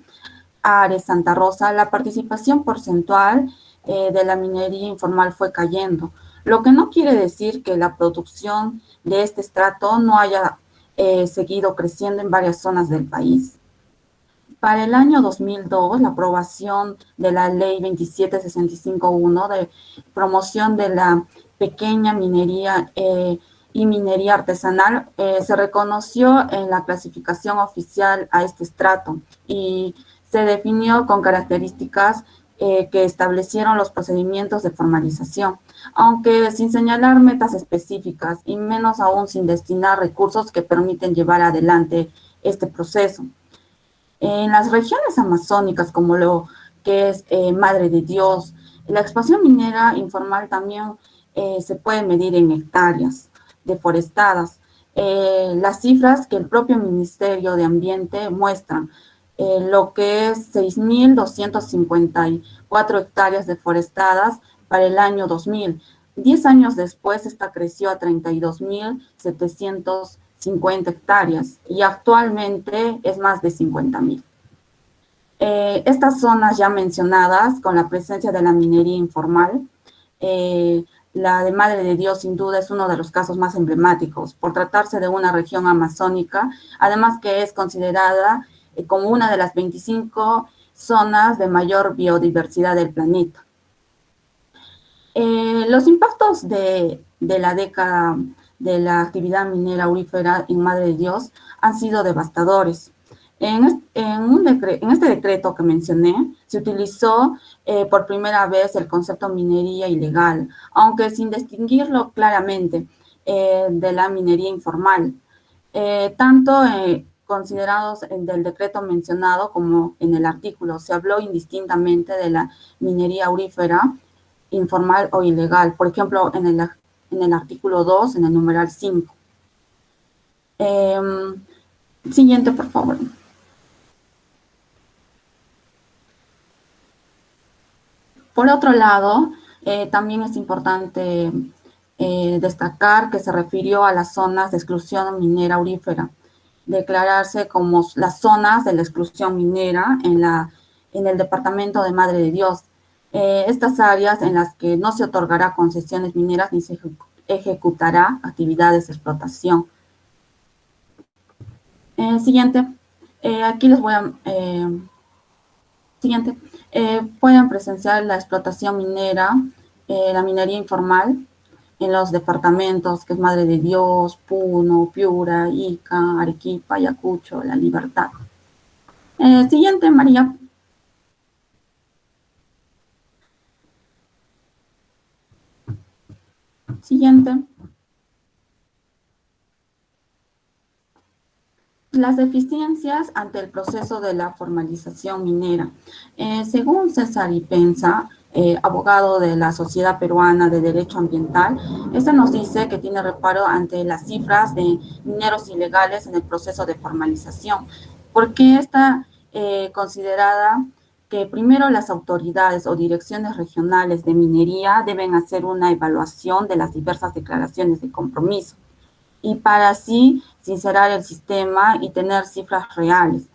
Ares, Santa Rosa, la participación porcentual de la minería informal fue cayendo, lo que no quiere decir que la producción de este estrato no haya seguido creciendo en varias zonas del país. Para el año 2002, la aprobación de la Ley 27651 de promoción de la pequeña minería y minería artesanal se reconoció en la clasificación oficial a este estrato y se definió con características que establecieron los procedimientos de formalización, aunque sin señalar metas específicas y menos aún sin destinar recursos que permiten llevar adelante este proceso. En las regiones amazónicas, como lo que es Madre de Dios, la expansión minera informal también se puede medir en hectáreas deforestadas. Las cifras que el propio Ministerio de Ambiente muestran, lo que es 6.254 hectáreas deforestadas para el año 2000. 10 años después, esta creció a 32.750 hectáreas y actualmente es más de 50.000. Estas zonas ya mencionadas, con la presencia de la minería informal, la de Madre de Dios sin duda es uno de los casos más emblemáticos, por tratarse de una región amazónica, además que es considerada como una de las 25 zonas de mayor biodiversidad del planeta. Los impactos de la década de la actividad minera aurífera en Madre de Dios han sido devastadores. En este decreto que mencioné, se utilizó por primera vez el concepto minería ilegal, aunque sin distinguirlo claramente de la minería informal. Tanto considerados en el decreto mencionado como en el artículo, se habló indistintamente de la minería aurífera informal o ilegal, por ejemplo, en el artículo 2, en el numeral 5. Siguiente, por favor. Por otro lado, también es importante destacar que se refirió a las zonas de exclusión minera aurífera, declararse como las zonas de la exclusión minera en el departamento de Madre de Dios. Estas áreas en las que no se otorgará concesiones mineras ni se ejecutará actividades de explotación. Siguiente. Aquí les voy a... siguiente. Pueden presenciar la explotación minera, la minería informal, en los departamentos que es Madre de Dios, Puno, Piura, Ica, Arequipa, Ayacucho, La Libertad. Siguiente, María. Siguiente. Las deficiencias ante el proceso de la formalización minera. Según César Ipenza, abogado de la Sociedad Peruana de Derecho Ambiental, este nos dice que tiene reparo ante las cifras de mineros ilegales en el proceso de formalización, porque está considerada que primero las autoridades o direcciones regionales de minería deben hacer una evaluación de las diversas declaraciones de compromiso y para así sincerar el sistema y tener cifras reales.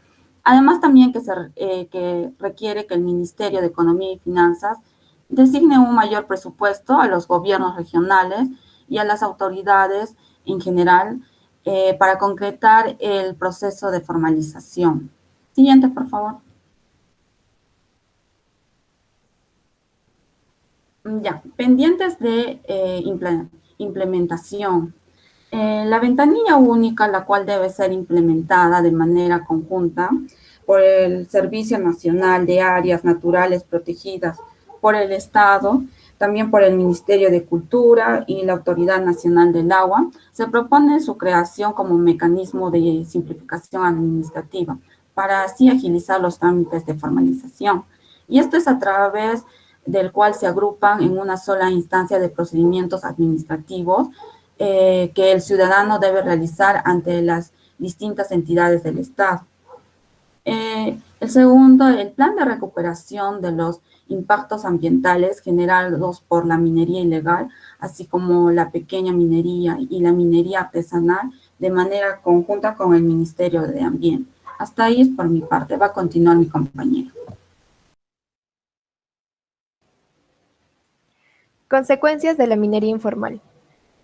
Además, también que requiere que el Ministerio de Economía y Finanzas designe un mayor presupuesto a los gobiernos regionales y a las autoridades en general para concretar el proceso de formalización. Siguiente, por favor. Ya, pendientes de implementación. La ventanilla única, la cual debe ser implementada de manera conjunta por el Servicio Nacional de Áreas Naturales Protegidas, por el Estado, también por el Ministerio de Cultura y la Autoridad Nacional del Agua, se propone su creación como mecanismo de simplificación administrativa para así agilizar los trámites de formalización. Y esto es a través del cual se agrupan en una sola instancia de procedimientos administrativos que el ciudadano debe realizar ante las distintas entidades del Estado. El segundo, el plan de recuperación de los impactos ambientales generados por la minería ilegal, así como la pequeña minería y la minería artesanal, de manera conjunta con el Ministerio de Ambiente. Hasta ahí es por mi parte. Va a continuar mi compañero. Consecuencias de la minería informal.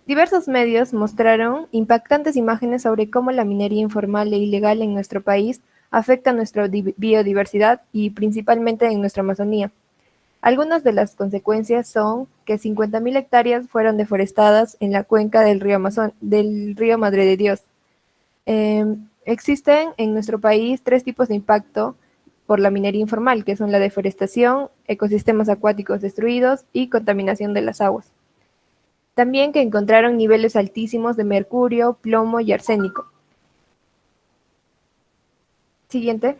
Diversos medios mostraron impactantes imágenes sobre cómo la minería informal e ilegal en nuestro país afecta nuestra biodiversidad y principalmente en nuestra Amazonía. Algunas de las consecuencias son que 50.000 hectáreas fueron deforestadas en la cuenca del río Madre de Dios. Existen en nuestro país 3 tipos de impacto por la minería informal, que son la deforestación, ecosistemas acuáticos destruidos y contaminación de las aguas. También que encontraron niveles altísimos de mercurio, plomo y arsénico. Siguiente.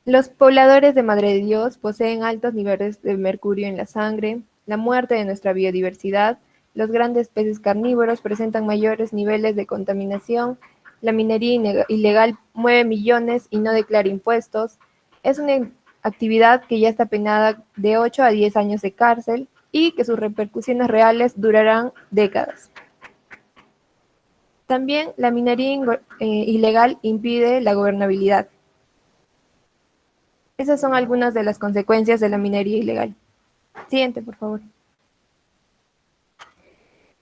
Los pobladores de Madre de Dios poseen altos niveles de mercurio en la sangre, la muerte de nuestra biodiversidad, los grandes peces carnívoros presentan mayores niveles de contaminación, la minería ilegal mueve millones y no declara impuestos, es una actividad que ya está penada de 8 a 10 años de cárcel y que sus repercusiones reales durarán décadas. También la minería ilegal impide la gobernabilidad. Esas son algunas de las consecuencias de la minería ilegal. Siguiente, por favor.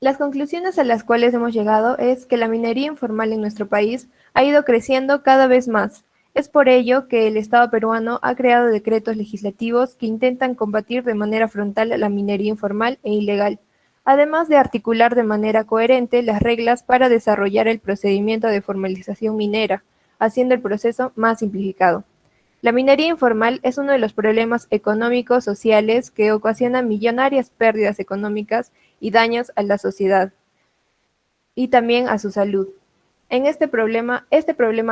Las conclusiones a las cuales hemos llegado es que la minería informal en nuestro país ha ido creciendo cada vez más. Es por ello que el Estado peruano ha creado decretos legislativos que intentan combatir de manera frontal la minería informal e ilegal, además de articular de manera coherente las reglas para desarrollar el procedimiento de formalización minera, haciendo el proceso más simplificado. La minería informal es uno de los problemas económicos sociales que ocasiona millonarias pérdidas económicas y daños a la sociedad y también a su salud. En este problema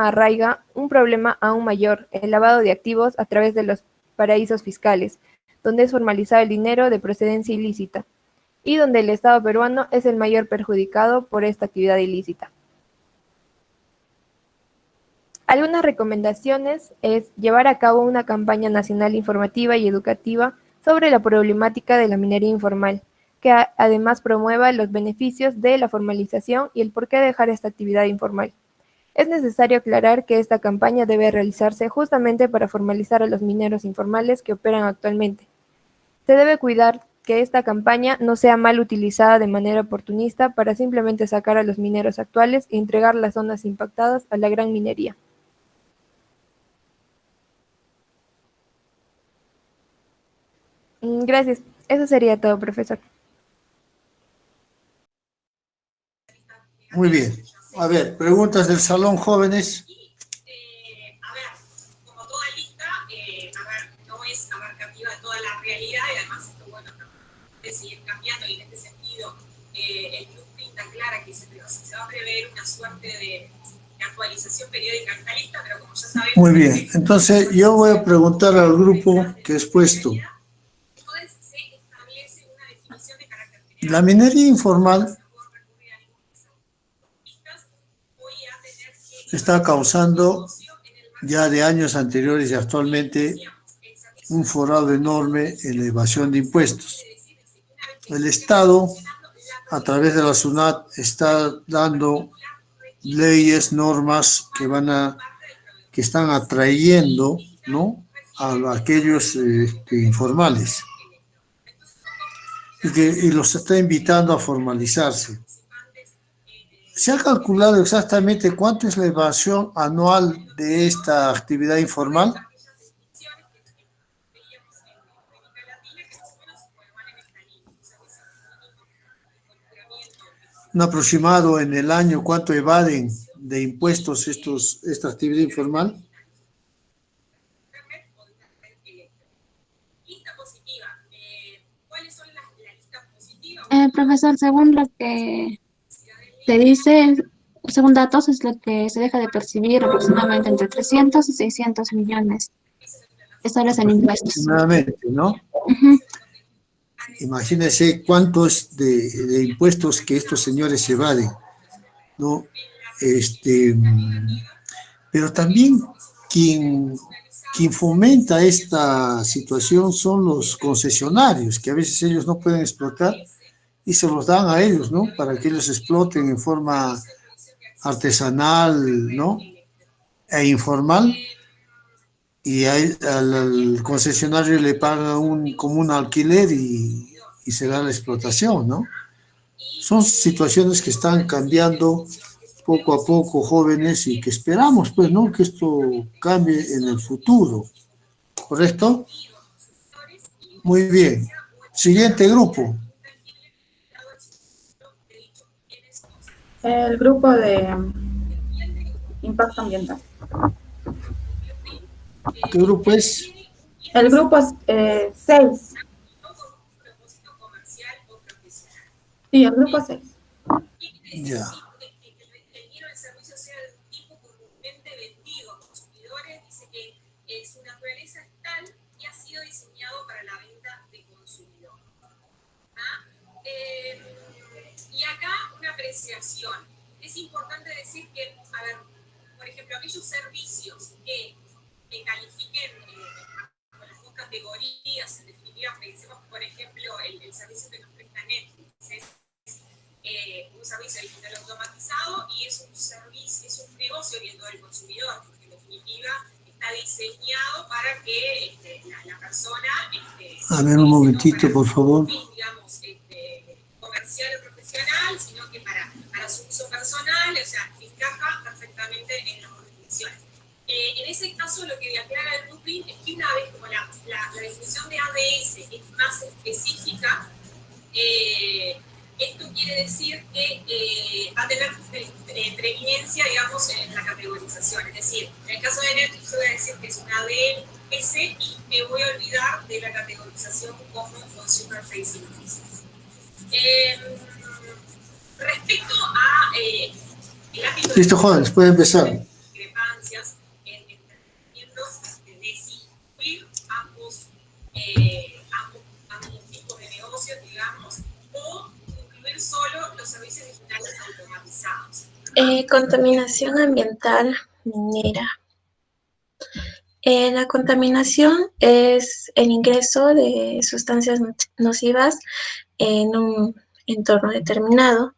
arraiga un problema aún mayor, el lavado de activos a través de los paraísos fiscales, donde es formalizado el dinero de procedencia ilícita y donde el Estado peruano es el mayor perjudicado por esta actividad ilícita. Algunas recomendaciones es llevar a cabo una campaña nacional informativa y educativa sobre la problemática de la minería informal, que además promueva los beneficios de la formalización y el por qué dejar esta actividad informal. Es necesario aclarar que esta campaña debe realizarse justamente para formalizar a los mineros informales que operan actualmente. Se debe cuidar que esta campaña no sea mal utilizada de manera oportunista para simplemente sacar a los mineros actuales e entregar las zonas impactadas a la gran minería. Gracias. Eso sería todo, profesor. Muy bien. A ver, preguntas del salón, jóvenes. A ver, como toda lista, no es abarcativa de toda la realidad y además esto, bueno, puede seguir cambiando y en este sentido el blueprint aclara que se va a prever una suerte de actualización periódica de esta lista, pero como ya sabemos... Muy bien. Entonces, yo voy a preguntar al grupo que es puesto. La minería informal está causando ya de años anteriores y actualmente un forado enorme en la evasión de impuestos. El Estado, a través de la SUNAT, está dando leyes, normas que están atrayendo, ¿no?, a aquellos informales y los está invitando a formalizarse. ¿Se ha calculado exactamente cuánto es la evasión anual de esta actividad informal? Un aproximado en el año, ¿cuánto evaden de impuestos esta actividad informal? Profesor, según lo que se dice, según datos, es lo que se deja de percibir aproximadamente entre 300 y 600 millones de soles en impuestos. Aproximadamente, ¿no? Imagínense cuántos de impuestos que estos señores evaden, ¿no? Pero también quien fomenta esta situación son los concesionarios, que a veces ellos no pueden explotar y se los dan a ellos, ¿no?, para que ellos exploten en forma artesanal, ¿no?, e informal, y al concesionario le paga como un alquiler y se da la explotación, ¿no? Son situaciones que están cambiando poco a poco, jóvenes, y que esperamos, pues, ¿no? Que esto cambie en el futuro, ¿correcto? Muy bien. Siguiente grupo. El grupo de impacto ambiental. ¿Qué grupo es? El grupo 6. Sí, el grupo 6. Ya. Su naturaleza es tal y ha sido diseñado para la venta de consumidor. ¿Ah? Y acá una apreciación. Es importante decir que, a ver, por ejemplo, aquellos servicios que califiquen con las dos categorías, en definitiva, pensemos, por ejemplo, el servicio que nos presta Netflix, es un servicio digital automatizado y es un servicio, es un negocio orientado al consumidor, porque en definitiva está diseñado para que la persona... A ver, un momentito, por favor. Digamos, comercial o profesional, sino que para su uso personal, o sea, encaja perfectamente en las definiciones. En ese caso, lo que aclara el blueprint es que una vez como la definición de ADS es más específica, esto quiere decir que va a tener preeminencia, digamos, en la categorización. Es decir, en el caso de Netflix, yo voy a decir que es un ADS y me voy a olvidar de la categorización como Consumer Facing Business. Respecto a el ámbito Listo, jóvenes, puede empezar. Discrepancias en entendimientos de distinguir ambos tipos de negocios, digamos, o incluir solo los servicios digitales automatizados. Contaminación ambiental minera. La contaminación es el ingreso de sustancias nocivas en un entorno determinado.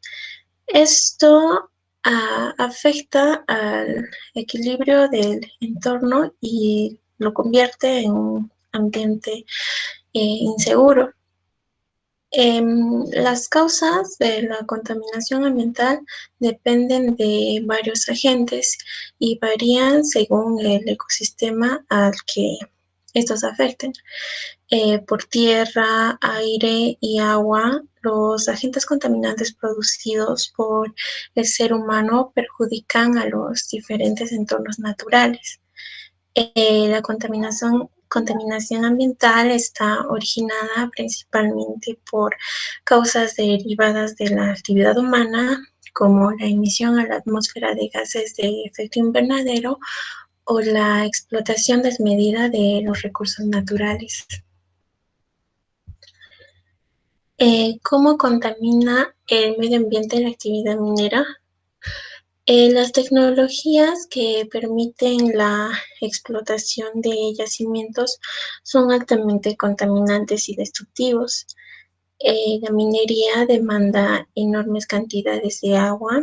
Esto afecta al equilibrio del entorno y lo convierte en un ambiente inseguro. Las causas de la contaminación ambiental dependen de varios agentes y varían según el ecosistema al que estos afecten. Por tierra, aire y agua, los agentes contaminantes producidos por el ser humano perjudican a los diferentes entornos naturales. La contaminación ambiental está originada principalmente por causas derivadas de la actividad humana, como la emisión a la atmósfera de gases de efecto invernadero o la explotación desmedida de los recursos naturales. ¿Cómo contamina el medio ambiente la actividad minera? Las tecnologías que permiten la explotación de yacimientos son altamente contaminantes y destructivos. La minería demanda enormes cantidades de agua,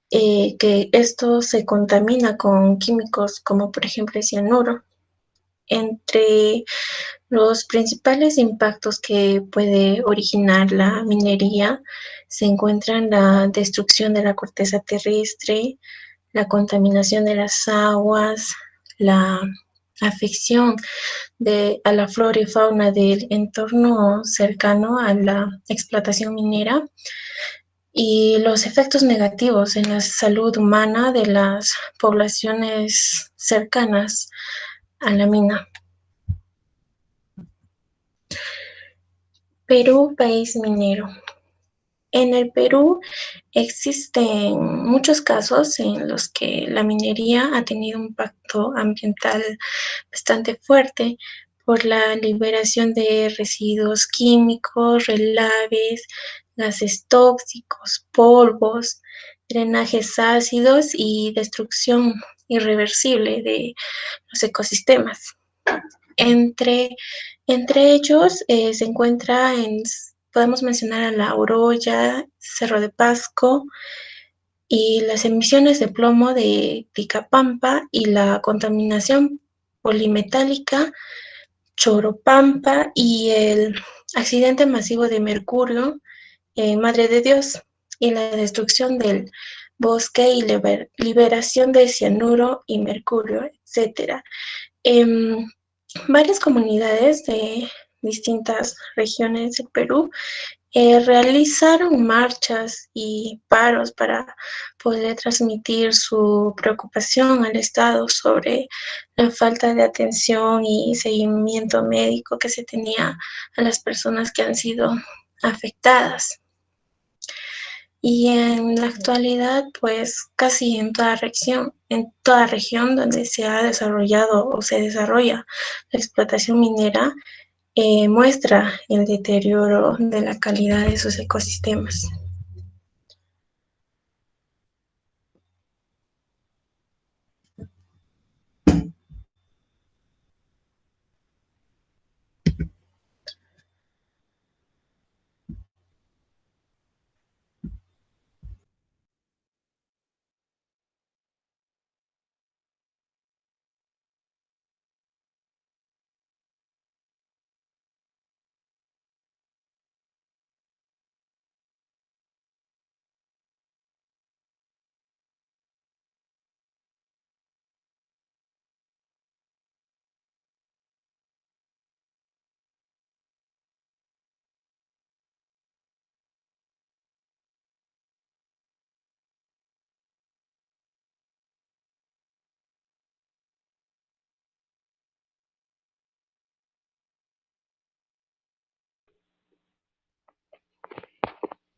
que esto se contamina con químicos como por ejemplo el cianuro. Entre los principales impactos que puede originar la minería se encuentran la destrucción de la corteza terrestre, la contaminación de las aguas, la afección a la flora y fauna del entorno cercano a la explotación minera y los efectos negativos en la salud humana de las poblaciones cercanas a la mina. Perú, país minero. En el Perú existen muchos casos en los que la minería ha tenido un impacto ambiental bastante fuerte por la liberación de residuos químicos, relaves, gases tóxicos, polvos, drenajes ácidos y destrucción irreversible de los ecosistemas. Entre ellos se encuentra, podemos mencionar a La Oroya, Cerro de Pasco, y las emisiones de plomo de Picapampa y la contaminación polimetálica Choropampa y el accidente masivo de mercurio Madre de Dios, y la destrucción del bosque y liberación de cianuro y mercurio, etcétera. Varias comunidades de distintas regiones del Perú realizaron marchas y paros para poder transmitir su preocupación al Estado sobre la falta de atención y seguimiento médico que se tenía a las personas que han sido afectadas. Y en la actualidad, pues casi en toda región donde se ha desarrollado o se desarrolla la explotación minera, muestra el deterioro de la calidad de sus ecosistemas.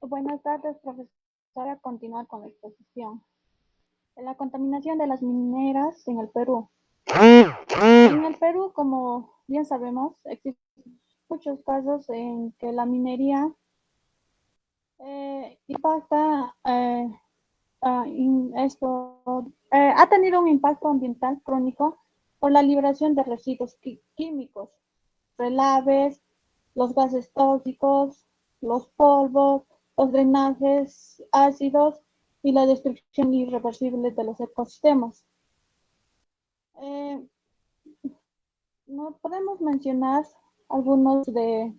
Buenas tardes, profesora. A continuar con la exposición. La contaminación de las mineras en el Perú. En el Perú, como bien sabemos, existen muchos casos en que la minería impacta, ha tenido un impacto ambiental crónico por la liberación de residuos químicos, relaves, los gases tóxicos, los polvos, los drenajes ácidos y la destrucción irreversible de los ecosistemas. No podemos mencionar algunos de,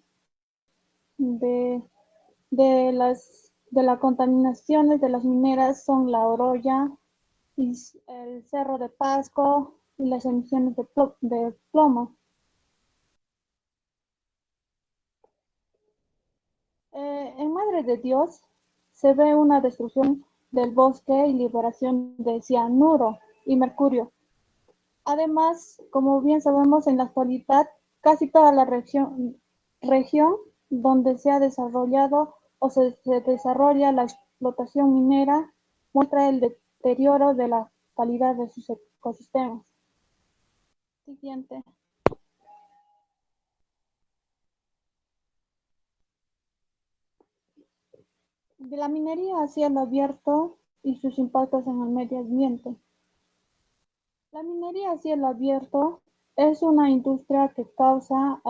de las contaminaciones de las mineras son la Oroya, y el Cerro de Pasco y las emisiones de plomo. En Madre de Dios se ve una destrucción del bosque y liberación de cianuro y mercurio. Además, como bien sabemos, en la actualidad casi toda la región donde se ha desarrollado o se desarrolla la explotación minera muestra el deterioro de la calidad de sus ecosistemas. Siguiente. De la minería a cielo abierto y sus impactos en el medio ambiente. La minería a cielo abierto es una industria que causa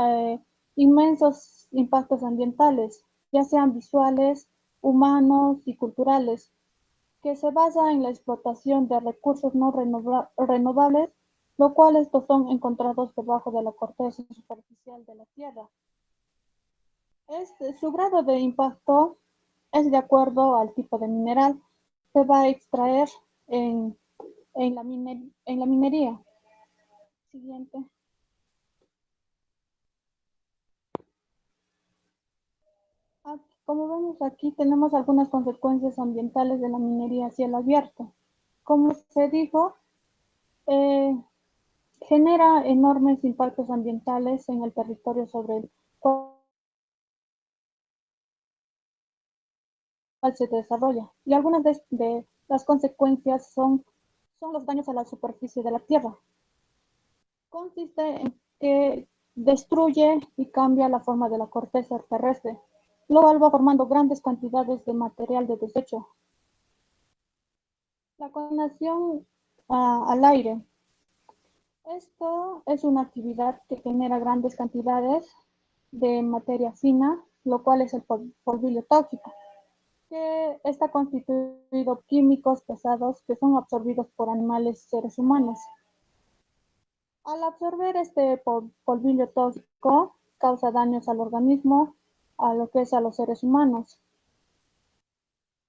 inmensos impactos ambientales, ya sean visuales, humanos y culturales, que se basa en la explotación de recursos no renovables, lo cual estos son encontrados debajo de la corteza superficial de la Tierra. Su grado de impacto es de acuerdo al tipo de mineral que se va a extraer en la minería. Siguiente. Como vemos aquí, tenemos algunas consecuencias ambientales de la minería a cielo abierto. Como se dijo, genera enormes impactos ambientales en el territorio sobre el cual se desarrolla. Y algunas de las consecuencias son los daños a la superficie de la Tierra. Consiste en que destruye y cambia la forma de la corteza terrestre, lo cual va formando grandes cantidades de material de desecho. La contaminación al aire. Esto es una actividad que genera grandes cantidades de materia fina, lo cual es el polvillo tóxico, que está constituido de químicos pesados que son absorbidos por animales y seres humanos. Al absorber este polvillo tóxico, causa daños al organismo, a lo que es a los seres humanos.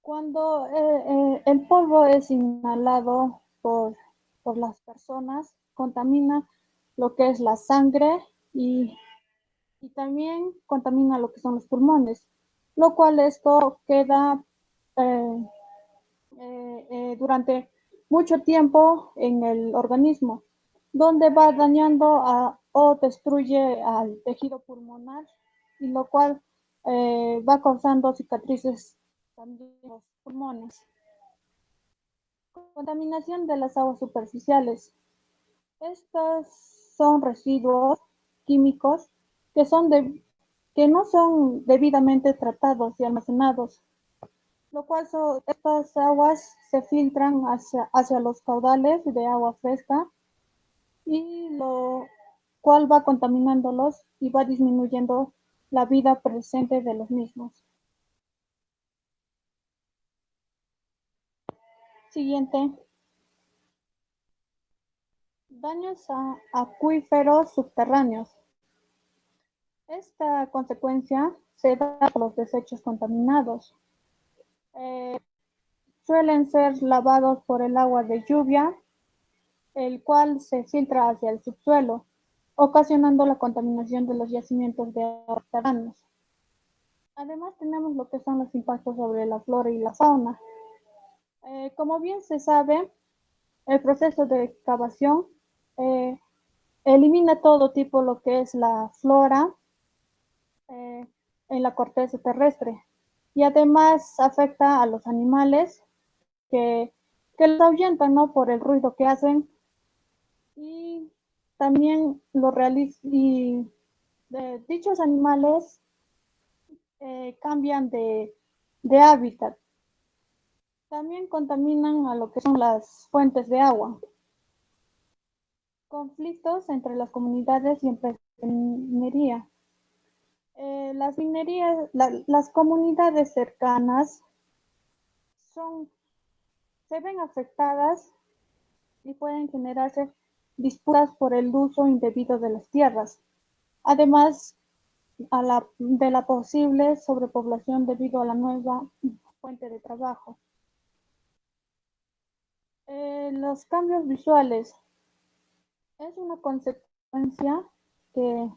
Cuando el polvo es inhalado por las personas, contamina lo que es la sangre y, y también contamina lo que son los pulmones, lo cual esto queda eh, durante mucho tiempo en el organismo, donde va dañando o destruye al tejido pulmonar, y lo cual va causando cicatrices también en los pulmones. Contaminación de las aguas superficiales. Estos son residuos químicos que, que no son debidamente tratados y almacenados, lo cual estas aguas se filtran hacia los caudales de agua fresca, y lo cual va contaminándolos y va disminuyendo la vida presente de los mismos. Siguiente. Daños a acuíferos subterráneos. Esta consecuencia se da por los desechos contaminados. Suelen ser lavados por el agua de lluvia, el cual se filtra hacia el subsuelo, ocasionando la contaminación de los yacimientos de agua subterráneos. Además, tenemos lo que son los impactos sobre la flora y la fauna. Como bien se sabe, el proceso de excavación elimina todo tipo lo que es la flora en la corteza terrestre, y además afecta a los animales que los ahuyentan, ¿no?, por el ruido que hacen, y también dichos animales cambian de hábitat. También contaminan a lo que son las fuentes de agua. Conflictos entre las comunidades y empresas de minería. Las comunidades cercanas se ven afectadas y pueden generarse disputas por el uso indebido de las tierras, además de la posible sobrepoblación debido a la nueva fuente de trabajo. Los cambios visuales es una consecuencia que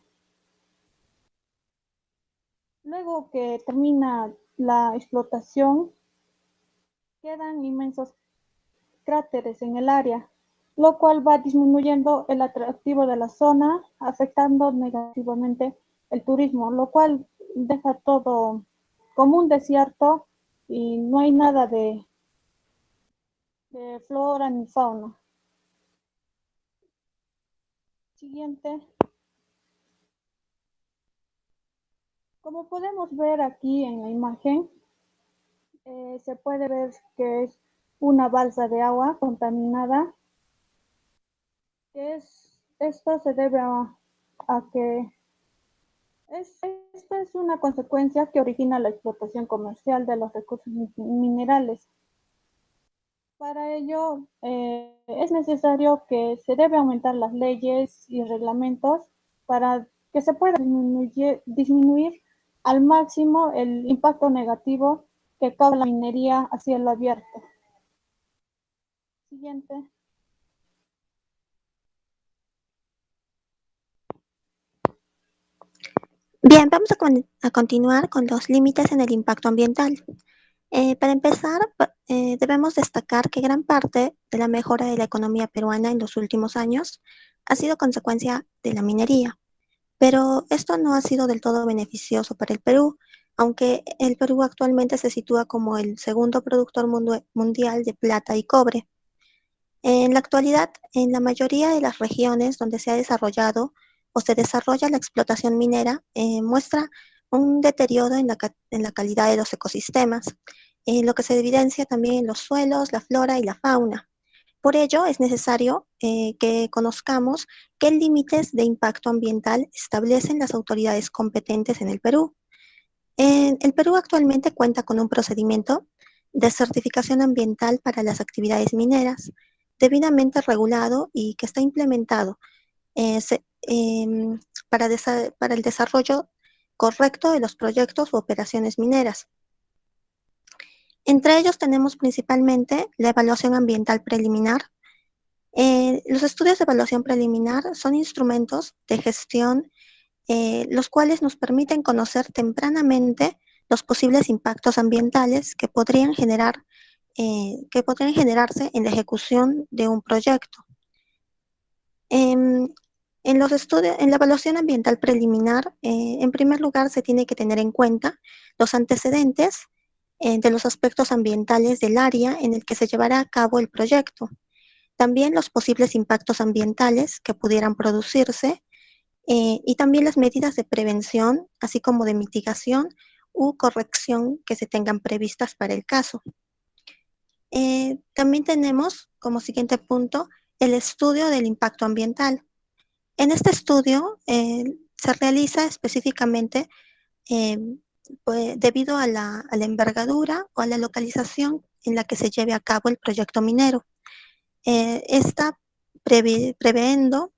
luego que termina la explotación quedan inmensos cráteres en el área, lo cual va disminuyendo el atractivo de la zona, afectando negativamente el turismo, lo cual deja todo como un desierto y no hay nada de flora ni fauna. Siguiente. Como podemos ver aquí en la imagen, se puede ver que es una balsa de agua contaminada. Esto se debe a que esto es una consecuencia que origina la explotación comercial de los recursos minerales. Para ello, es necesario que se debe aumentar las leyes y reglamentos para que se pueda disminuir al máximo el impacto negativo que causa la minería a cielo abierto. Siguiente. Bien, vamos a continuar con los límites en el impacto ambiental. Para empezar, debemos destacar que gran parte de la mejora de la economía peruana en los últimos años ha sido consecuencia de la minería, pero esto no ha sido del todo beneficioso para el Perú, aunque el Perú actualmente se sitúa como el segundo productor mundial de plata y cobre. En la actualidad, en la mayoría de las regiones donde se ha desarrollado o se desarrolla la explotación minera, muestra un deterioro en la calidad de los ecosistemas, lo que se evidencia también en los suelos, la flora y la fauna. Por ello, es necesario que conozcamos qué límites de impacto ambiental establecen las autoridades competentes en el Perú. El Perú actualmente cuenta con un procedimiento de certificación ambiental para las actividades mineras, debidamente regulado y que está implementado para el desarrollo correcto de los proyectos u operaciones mineras. Entre ellos tenemos principalmente la evaluación ambiental preliminar. Los estudios de evaluación preliminar son instrumentos de gestión los cuales nos permiten conocer tempranamente los posibles impactos ambientales que podrían generarse en la ejecución de un proyecto. En la evaluación ambiental preliminar, en primer lugar se tiene que tener en cuenta los antecedentes de los aspectos ambientales del área en el que se llevará a cabo el proyecto. También los posibles impactos ambientales que pudieran producirse y también las medidas de prevención, así como de mitigación u corrección que se tengan previstas para el caso. También tenemos como siguiente punto el estudio del impacto ambiental. En este estudio se realiza específicamente debido a la envergadura o a la localización en la que se lleve a cabo el proyecto minero. Esta previendo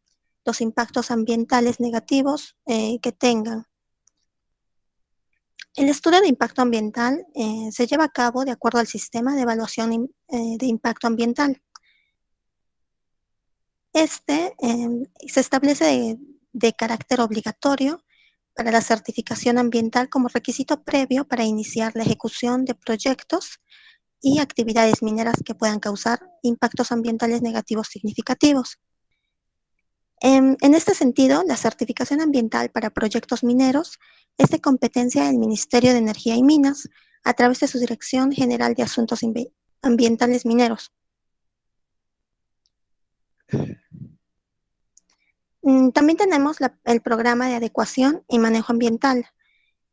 los impactos ambientales negativos que tengan. El estudio de impacto ambiental se lleva a cabo de acuerdo al sistema de evaluación de impacto ambiental. Este se establece de carácter obligatorio para la certificación ambiental como requisito previo para iniciar la ejecución de proyectos y actividades mineras que puedan causar impactos ambientales negativos significativos. En este sentido, la certificación ambiental para proyectos mineros es de competencia del Ministerio de Energía y Minas a través de su Dirección General de Asuntos Ambientales Mineros. También tenemos el programa de adecuación y manejo ambiental.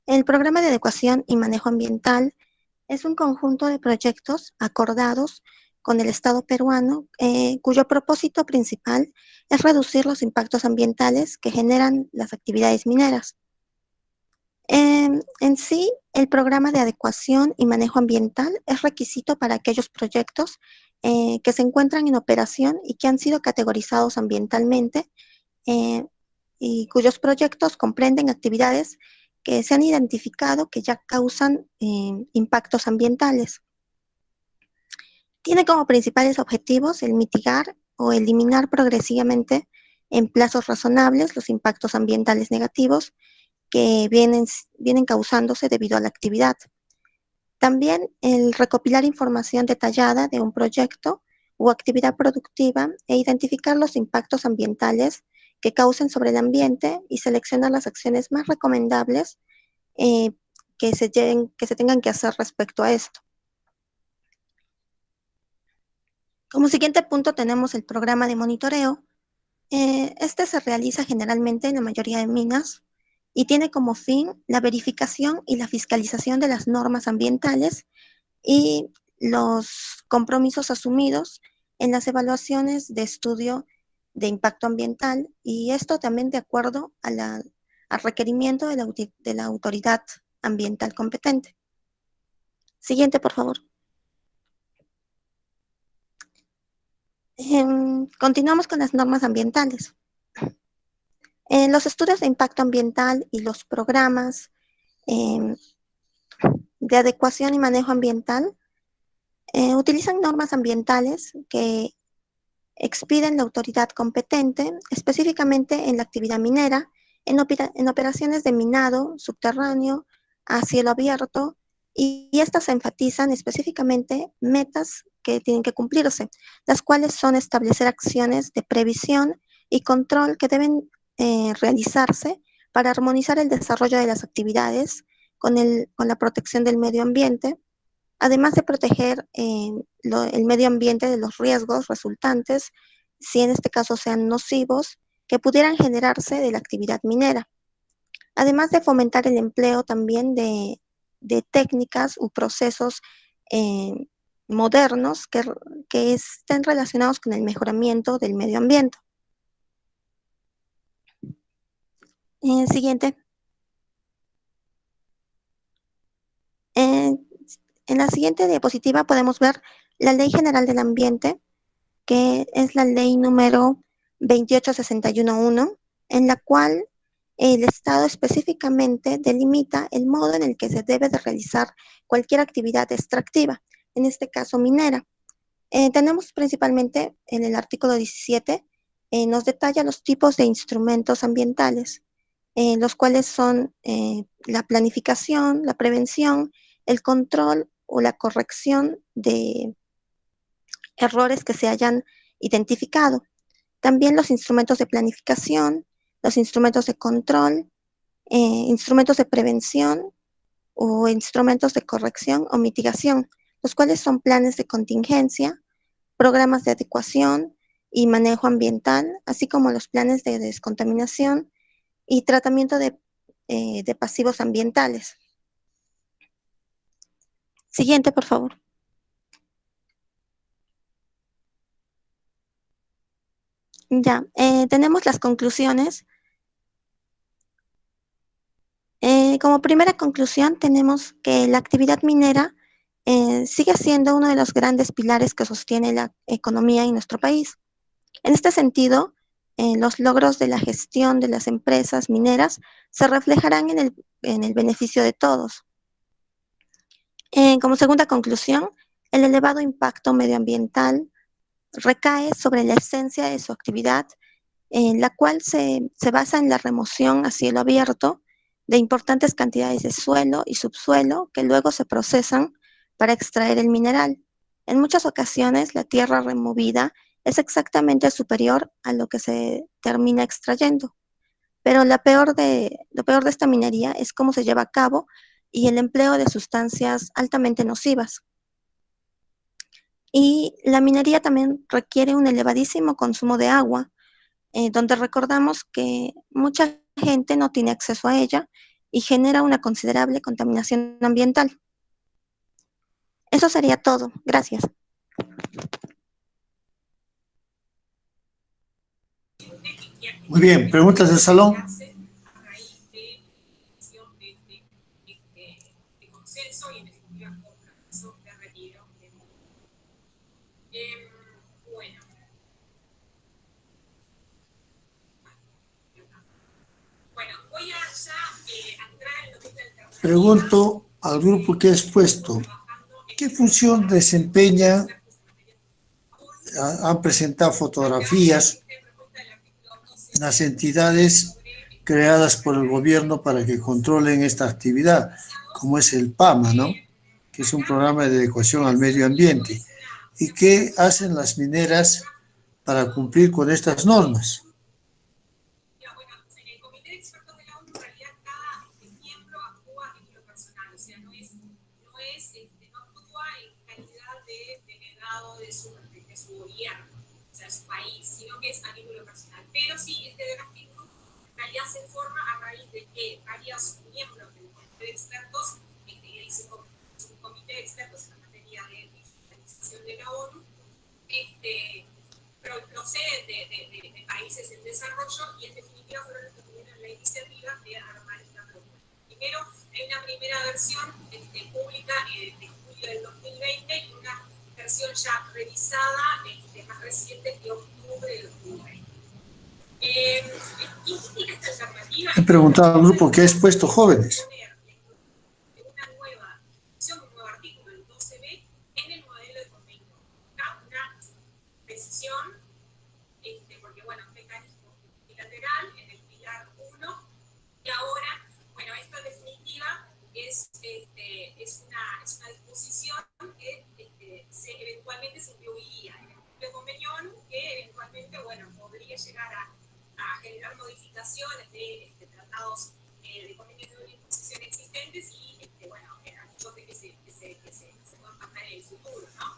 El programa de adecuación y manejo ambiental es un conjunto de proyectos acordados con el Estado peruano, cuyo propósito principal es reducir los impactos ambientales que generan las actividades mineras. En sí, el programa de adecuación y manejo ambiental es requisito para aquellos proyectos que se encuentran en operación y que han sido categorizados ambientalmente y cuyos proyectos comprenden actividades que se han identificado que ya causan impactos ambientales. Tiene como principales objetivos el mitigar o eliminar progresivamente en plazos razonables los impactos ambientales negativos que vienen causándose debido a la actividad. También el recopilar información detallada de un proyecto o actividad productiva e identificar los impactos ambientales que causen sobre el ambiente y seleccionar las acciones más recomendables que se tengan que hacer respecto a esto. Como siguiente punto tenemos el programa de monitoreo. Este se realiza generalmente en la mayoría de minas y tiene como fin la verificación y la fiscalización de las normas ambientales y los compromisos asumidos en las evaluaciones de estudio de impacto ambiental, y esto también de acuerdo al requerimiento de la autoridad ambiental competente. Siguiente, por favor. Continuamos con las normas ambientales. Los estudios de impacto ambiental y los programas de adecuación y manejo ambiental utilizan normas ambientales que expiden la autoridad competente, específicamente en la actividad minera, en operaciones de minado subterráneo a cielo abierto, y estas enfatizan específicamente metas que tienen que cumplirse, las cuales son establecer acciones de previsión y control que deben realizarse para armonizar el desarrollo de las actividades con la protección del medio ambiente, además de proteger el medio ambiente de los riesgos resultantes, si en este caso sean nocivos, que pudieran generarse de la actividad minera. Además de fomentar el empleo también de técnicas u procesos modernos que estén relacionados con el mejoramiento del medio ambiente. Siguiente. En la siguiente diapositiva podemos ver la Ley General del Ambiente, que es la ley número 28611, en la cual el Estado específicamente delimita el modo en el que se debe de realizar cualquier actividad extractiva, en este caso minera. Tenemos principalmente en el artículo 17, nos detalla los tipos de instrumentos ambientales, los cuales son la planificación, la prevención, el control o la corrección de errores que se hayan identificado. También los instrumentos de planificación, los instrumentos de control, instrumentos de prevención o instrumentos de corrección o mitigación, los cuales son planes de contingencia, programas de adecuación y manejo ambiental, así como los planes de descontaminación y tratamiento de pasivos ambientales. Siguiente, por favor. Ya, tenemos las conclusiones. Como primera conclusión, tenemos que la actividad minera sigue siendo uno de los grandes pilares que sostiene la economía en nuestro país. En este sentido, los logros de la gestión de las empresas mineras se reflejarán en el beneficio de todos. Como segunda conclusión, el elevado impacto medioambiental recae sobre la esencia de su actividad, en la cual se basa en la remoción a cielo abierto de importantes cantidades de suelo y subsuelo que luego se procesan para extraer el mineral. En muchas ocasiones, la tierra removida es exactamente superior a lo que se termina extrayendo. Pero lo peor de esta minería es cómo se lleva a cabo y el empleo de sustancias altamente nocivas. Y la minería también requiere un elevadísimo consumo de agua, donde recordamos que mucha gente no tiene acceso a ella y genera una considerable contaminación ambiental. Eso sería todo. Gracias. Muy bien, preguntas del salón. Pregunto al grupo que ha expuesto, ¿qué función desempeña? Han presentado fotografías las entidades creadas por el gobierno para que controlen esta actividad, como es el PAMA, ¿no? Que es un programa de adecuación al medio ambiente. ¿Y qué hacen las mineras para cumplir con estas normas? Pero sí, Drafting Group en realidad se forma a raíz de que varios miembros del comité de expertos, que dice un comité de expertos en la materia de digitalización de la ONU, proceden de países en desarrollo y en definitiva fueron los que tuvieron la iniciativa de armar esta propuesta. Primero, hay una primera versión pública de julio del 2020 y una versión ya revisada más reciente de octubre del 2020. He preguntado al grupo que ha expuesto jóvenes. Una nueva opción, un nuevo artículo, el 12b, en el modelo de convenio. Una decisión, porque bueno, un mecanismo bilateral en el pilar 1, y ahora, bueno, esto en definitiva es una disposición que eventualmente se incluiría en el modelo de convenio que eventualmente, bueno, podría llegar a generar modificaciones de tratados de convenios de imposición existentes y, bueno, activos de que se puedan pasar en el futuro, ¿no?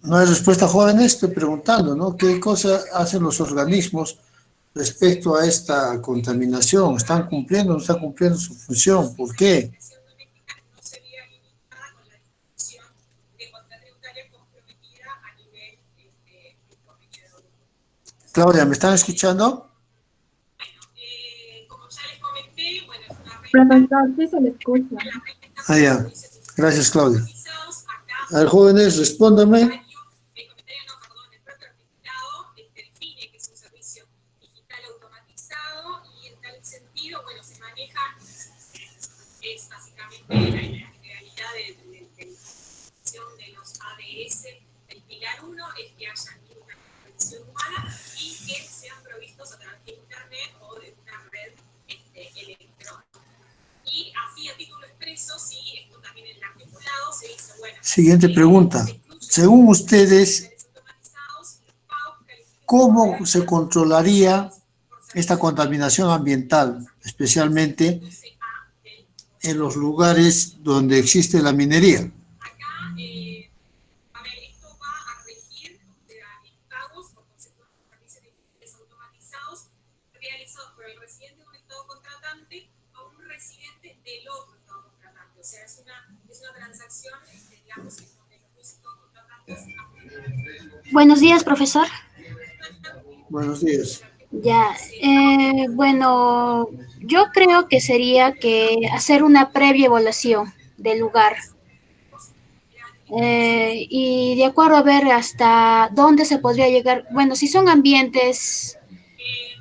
No hay respuesta, jóvenes. Estoy preguntando, ¿no? ¿Qué cosa hacen los organismos respecto a esta contaminación? ¿Están cumpliendo o no están cumpliendo su función? ¿Por qué? Claudia, ¿me están escuchando? Profesor, sí se le escucha. Ah, ya. Gracias, Claudia. A ver, jóvenes, respóndame. Es básicamente la realidad de los ADS. El pilar 1 es que haya una conexión humana y que sean provistos a través de internet o de una red electrónica. Y así a título expreso, sí, esto también en el articulado se dice, bueno. Siguiente pregunta. Según ustedes, ¿cómo se controlaría esta contaminación ambiental, especialmente en los lugares donde existe la minería? Acá, a ver, esto va a regir en pagos por concepto de servicios digitales automatizados realizados por el residente de un estado contratante a un residente del otro estado contratante. O sea, es una transacción, digamos, en donde los dos estados contratantes. Buenos días, profesor. Buenos días. Ya, bueno, yo creo que sería que hacer una previa evaluación del lugar y de acuerdo a ver hasta dónde se podría llegar. Bueno, si son ambientes,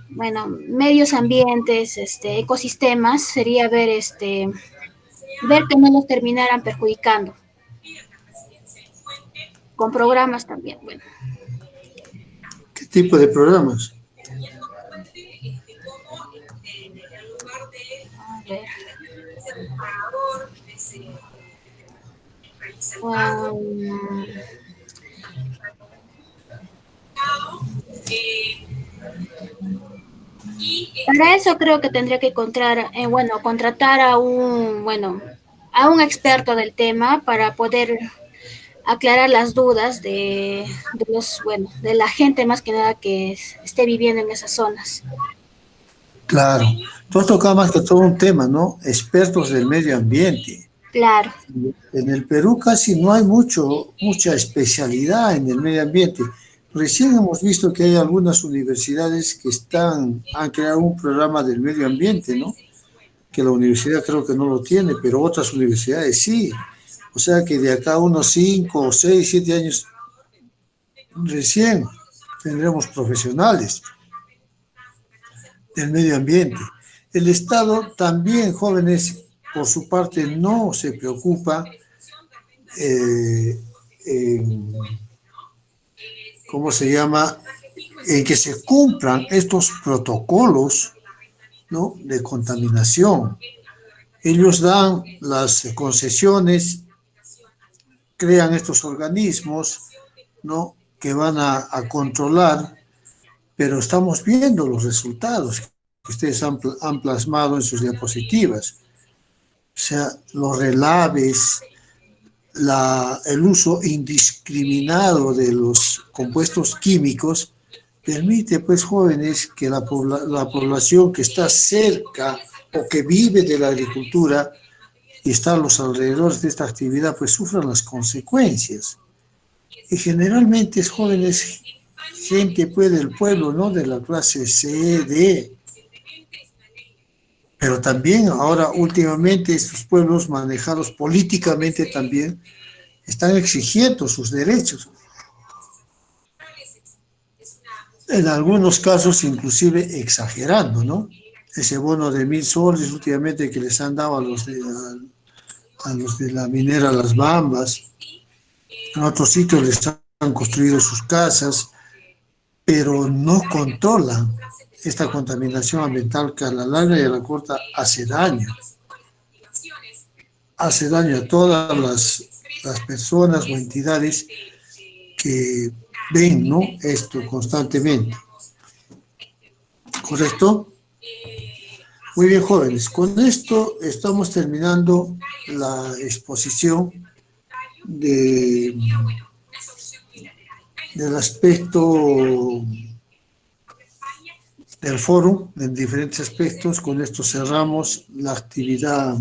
bueno, medios ambientes, ecosistemas, sería ver, ver que no los terminaran perjudicando. Con programas también, bueno. ¿Qué tipo de programas? Para eso creo que tendría que encontrar, bueno, contratar a a un experto del tema para poder aclarar las dudas de la gente más que nada que esté viviendo en esas zonas. Claro. Tú has tocado más que todo un tema, ¿no? Expertos del medio ambiente. Claro. En el Perú casi no hay mucha especialidad en el medio ambiente. Recién hemos visto que hay algunas universidades que han creado un programa del medio ambiente, ¿no? Que la universidad creo que no lo tiene, pero otras universidades sí. O sea que de acá a unos 5, 6, 7 años recién tendremos profesionales del medio ambiente. El Estado también, jóvenes, por su parte, no se preocupa ¿cómo se llama? En que se cumplan estos protocolos, ¿no?, de contaminación. Ellos dan las concesiones, crean estos organismos, ¿no?, que van a controlar, pero estamos viendo los resultados que ustedes han plasmado en sus diapositivas. O sea, los relaves, el uso indiscriminado de los compuestos químicos permite, pues, jóvenes, que la población que está cerca o que vive de la agricultura y está a los alrededores de esta actividad, pues sufran las consecuencias. Y generalmente es jóvenes, gente, pues, del pueblo, ¿no?, de la clase C, D. Pero también ahora últimamente estos pueblos manejados políticamente también están exigiendo sus derechos. En algunos casos inclusive exagerando, ¿no? Ese bono de 1.000 soles últimamente que les han dado a los de la minera Las Bambas. En otros sitios les han construido sus casas, pero no controlan esta contaminación ambiental que a la larga y a la corta hace daño. Hace daño a todas las personas o entidades que ven, ¿no?, esto constantemente. ¿Correcto? Muy bien, jóvenes. Con esto estamos terminando la exposición de del aspecto del foro, en diferentes aspectos. Con esto cerramos la actividad.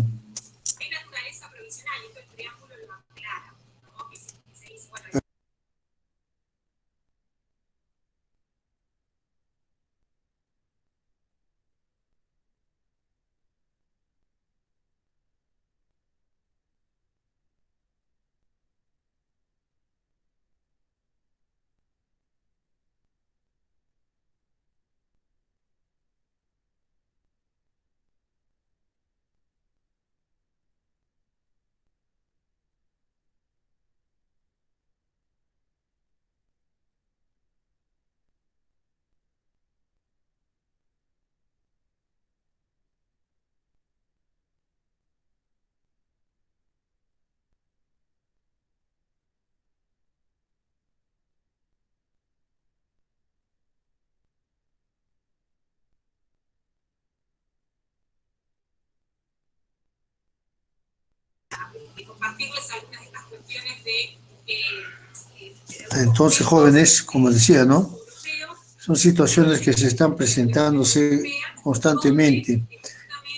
Compartirles algunas de estas cuestiones de... Entonces, jóvenes, como decía, ¿no? Son situaciones que se están presentándose constantemente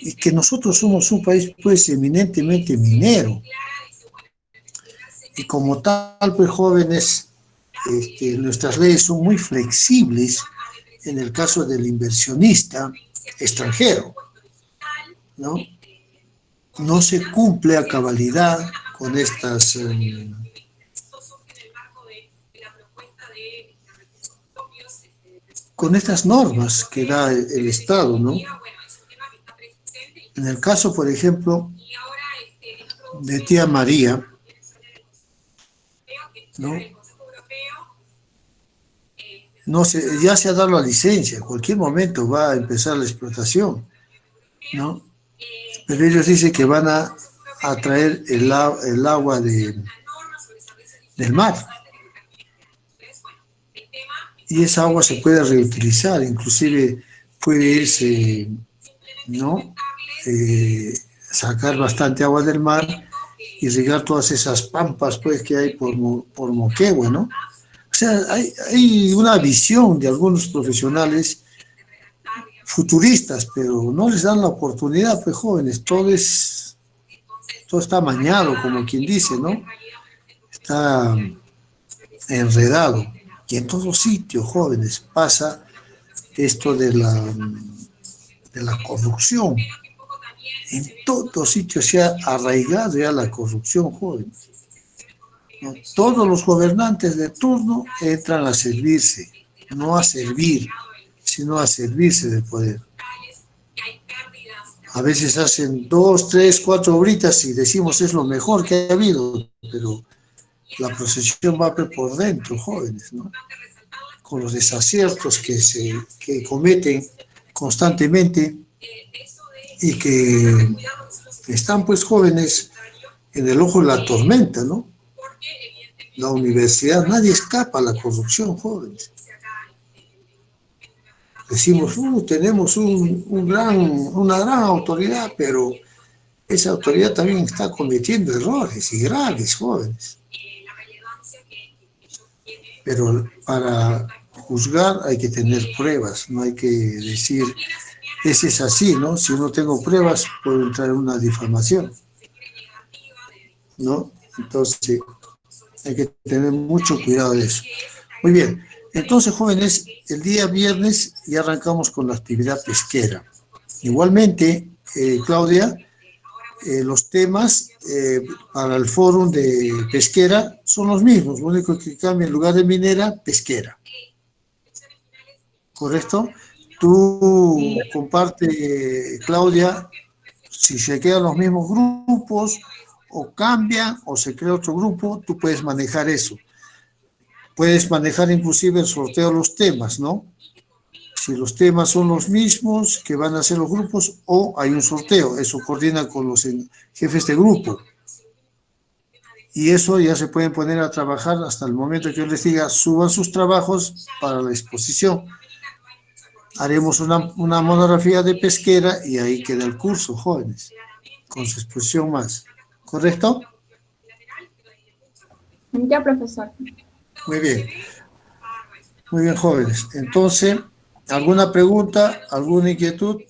y que nosotros somos un país, pues, eminentemente minero. Y como tal, pues, jóvenes, nuestras leyes son muy flexibles en el caso del inversionista extranjero, ¿no? No se cumple a cabalidad con estas normas que da el Estado, ¿no? En el caso, por ejemplo, de tía María, ¿no? Ya se ha dado la licencia, en cualquier momento va a empezar la explotación, ¿no? Pero ellos dicen que van a traer el agua del mar. Y esa agua se puede reutilizar, inclusive puede irse, ¿no? Sacar bastante agua del mar y regar todas esas pampas, pues, que hay por Moquegua, ¿no? O sea, hay una visión de algunos profesionales futuristas, pero no les dan la oportunidad, pues, jóvenes. Todo está amañado, como quien dice, ¿no? Está enredado. Y en todos sitios, jóvenes, pasa esto de la corrupción. En todos sitios se ha arraigado ya la corrupción, jóvenes, ¿no? Todos los gobernantes de turno entran a servirse, no a servir, sino a servirse del poder. A veces hacen 2, 3, 4 obritas y decimos es lo mejor que ha habido, pero la procesión va por dentro, jóvenes, ¿no? Con los desaciertos que cometen constantemente y que están, pues, jóvenes, en el ojo de la tormenta, ¿no? La universidad, nadie escapa a la corrupción, jóvenes. Decimos, tenemos una gran autoridad, pero esa autoridad también está cometiendo errores y graves, jóvenes. Pero para juzgar hay que tener pruebas, no hay que decir, ese es así, ¿no? Si no tengo pruebas, puedo entrar en una difamación, ¿no? Entonces, hay que tener mucho cuidado de eso. Muy bien, entonces, jóvenes, el día viernes ya arrancamos con la actividad pesquera. Igualmente, Claudia, los temas para el foro de pesquera son los mismos, lo único que cambia en lugar de minera, pesquera. ¿Correcto? Tú comparte, Claudia, si se quedan los mismos grupos o cambian o se crea otro grupo, tú puedes manejar eso. Puedes manejar inclusive el sorteo de los temas, ¿no? Si los temas son los mismos que van a ser los grupos o hay un sorteo, eso coordina con los jefes de grupo. Y eso ya se pueden poner a trabajar hasta el momento que yo les diga, suban sus trabajos para la exposición. Haremos una monografía de pesquera y ahí queda el curso, jóvenes, con su exposición más. ¿Correcto? Ya, profesor. Muy bien. Muy bien, jóvenes. Entonces, ¿alguna pregunta, alguna inquietud?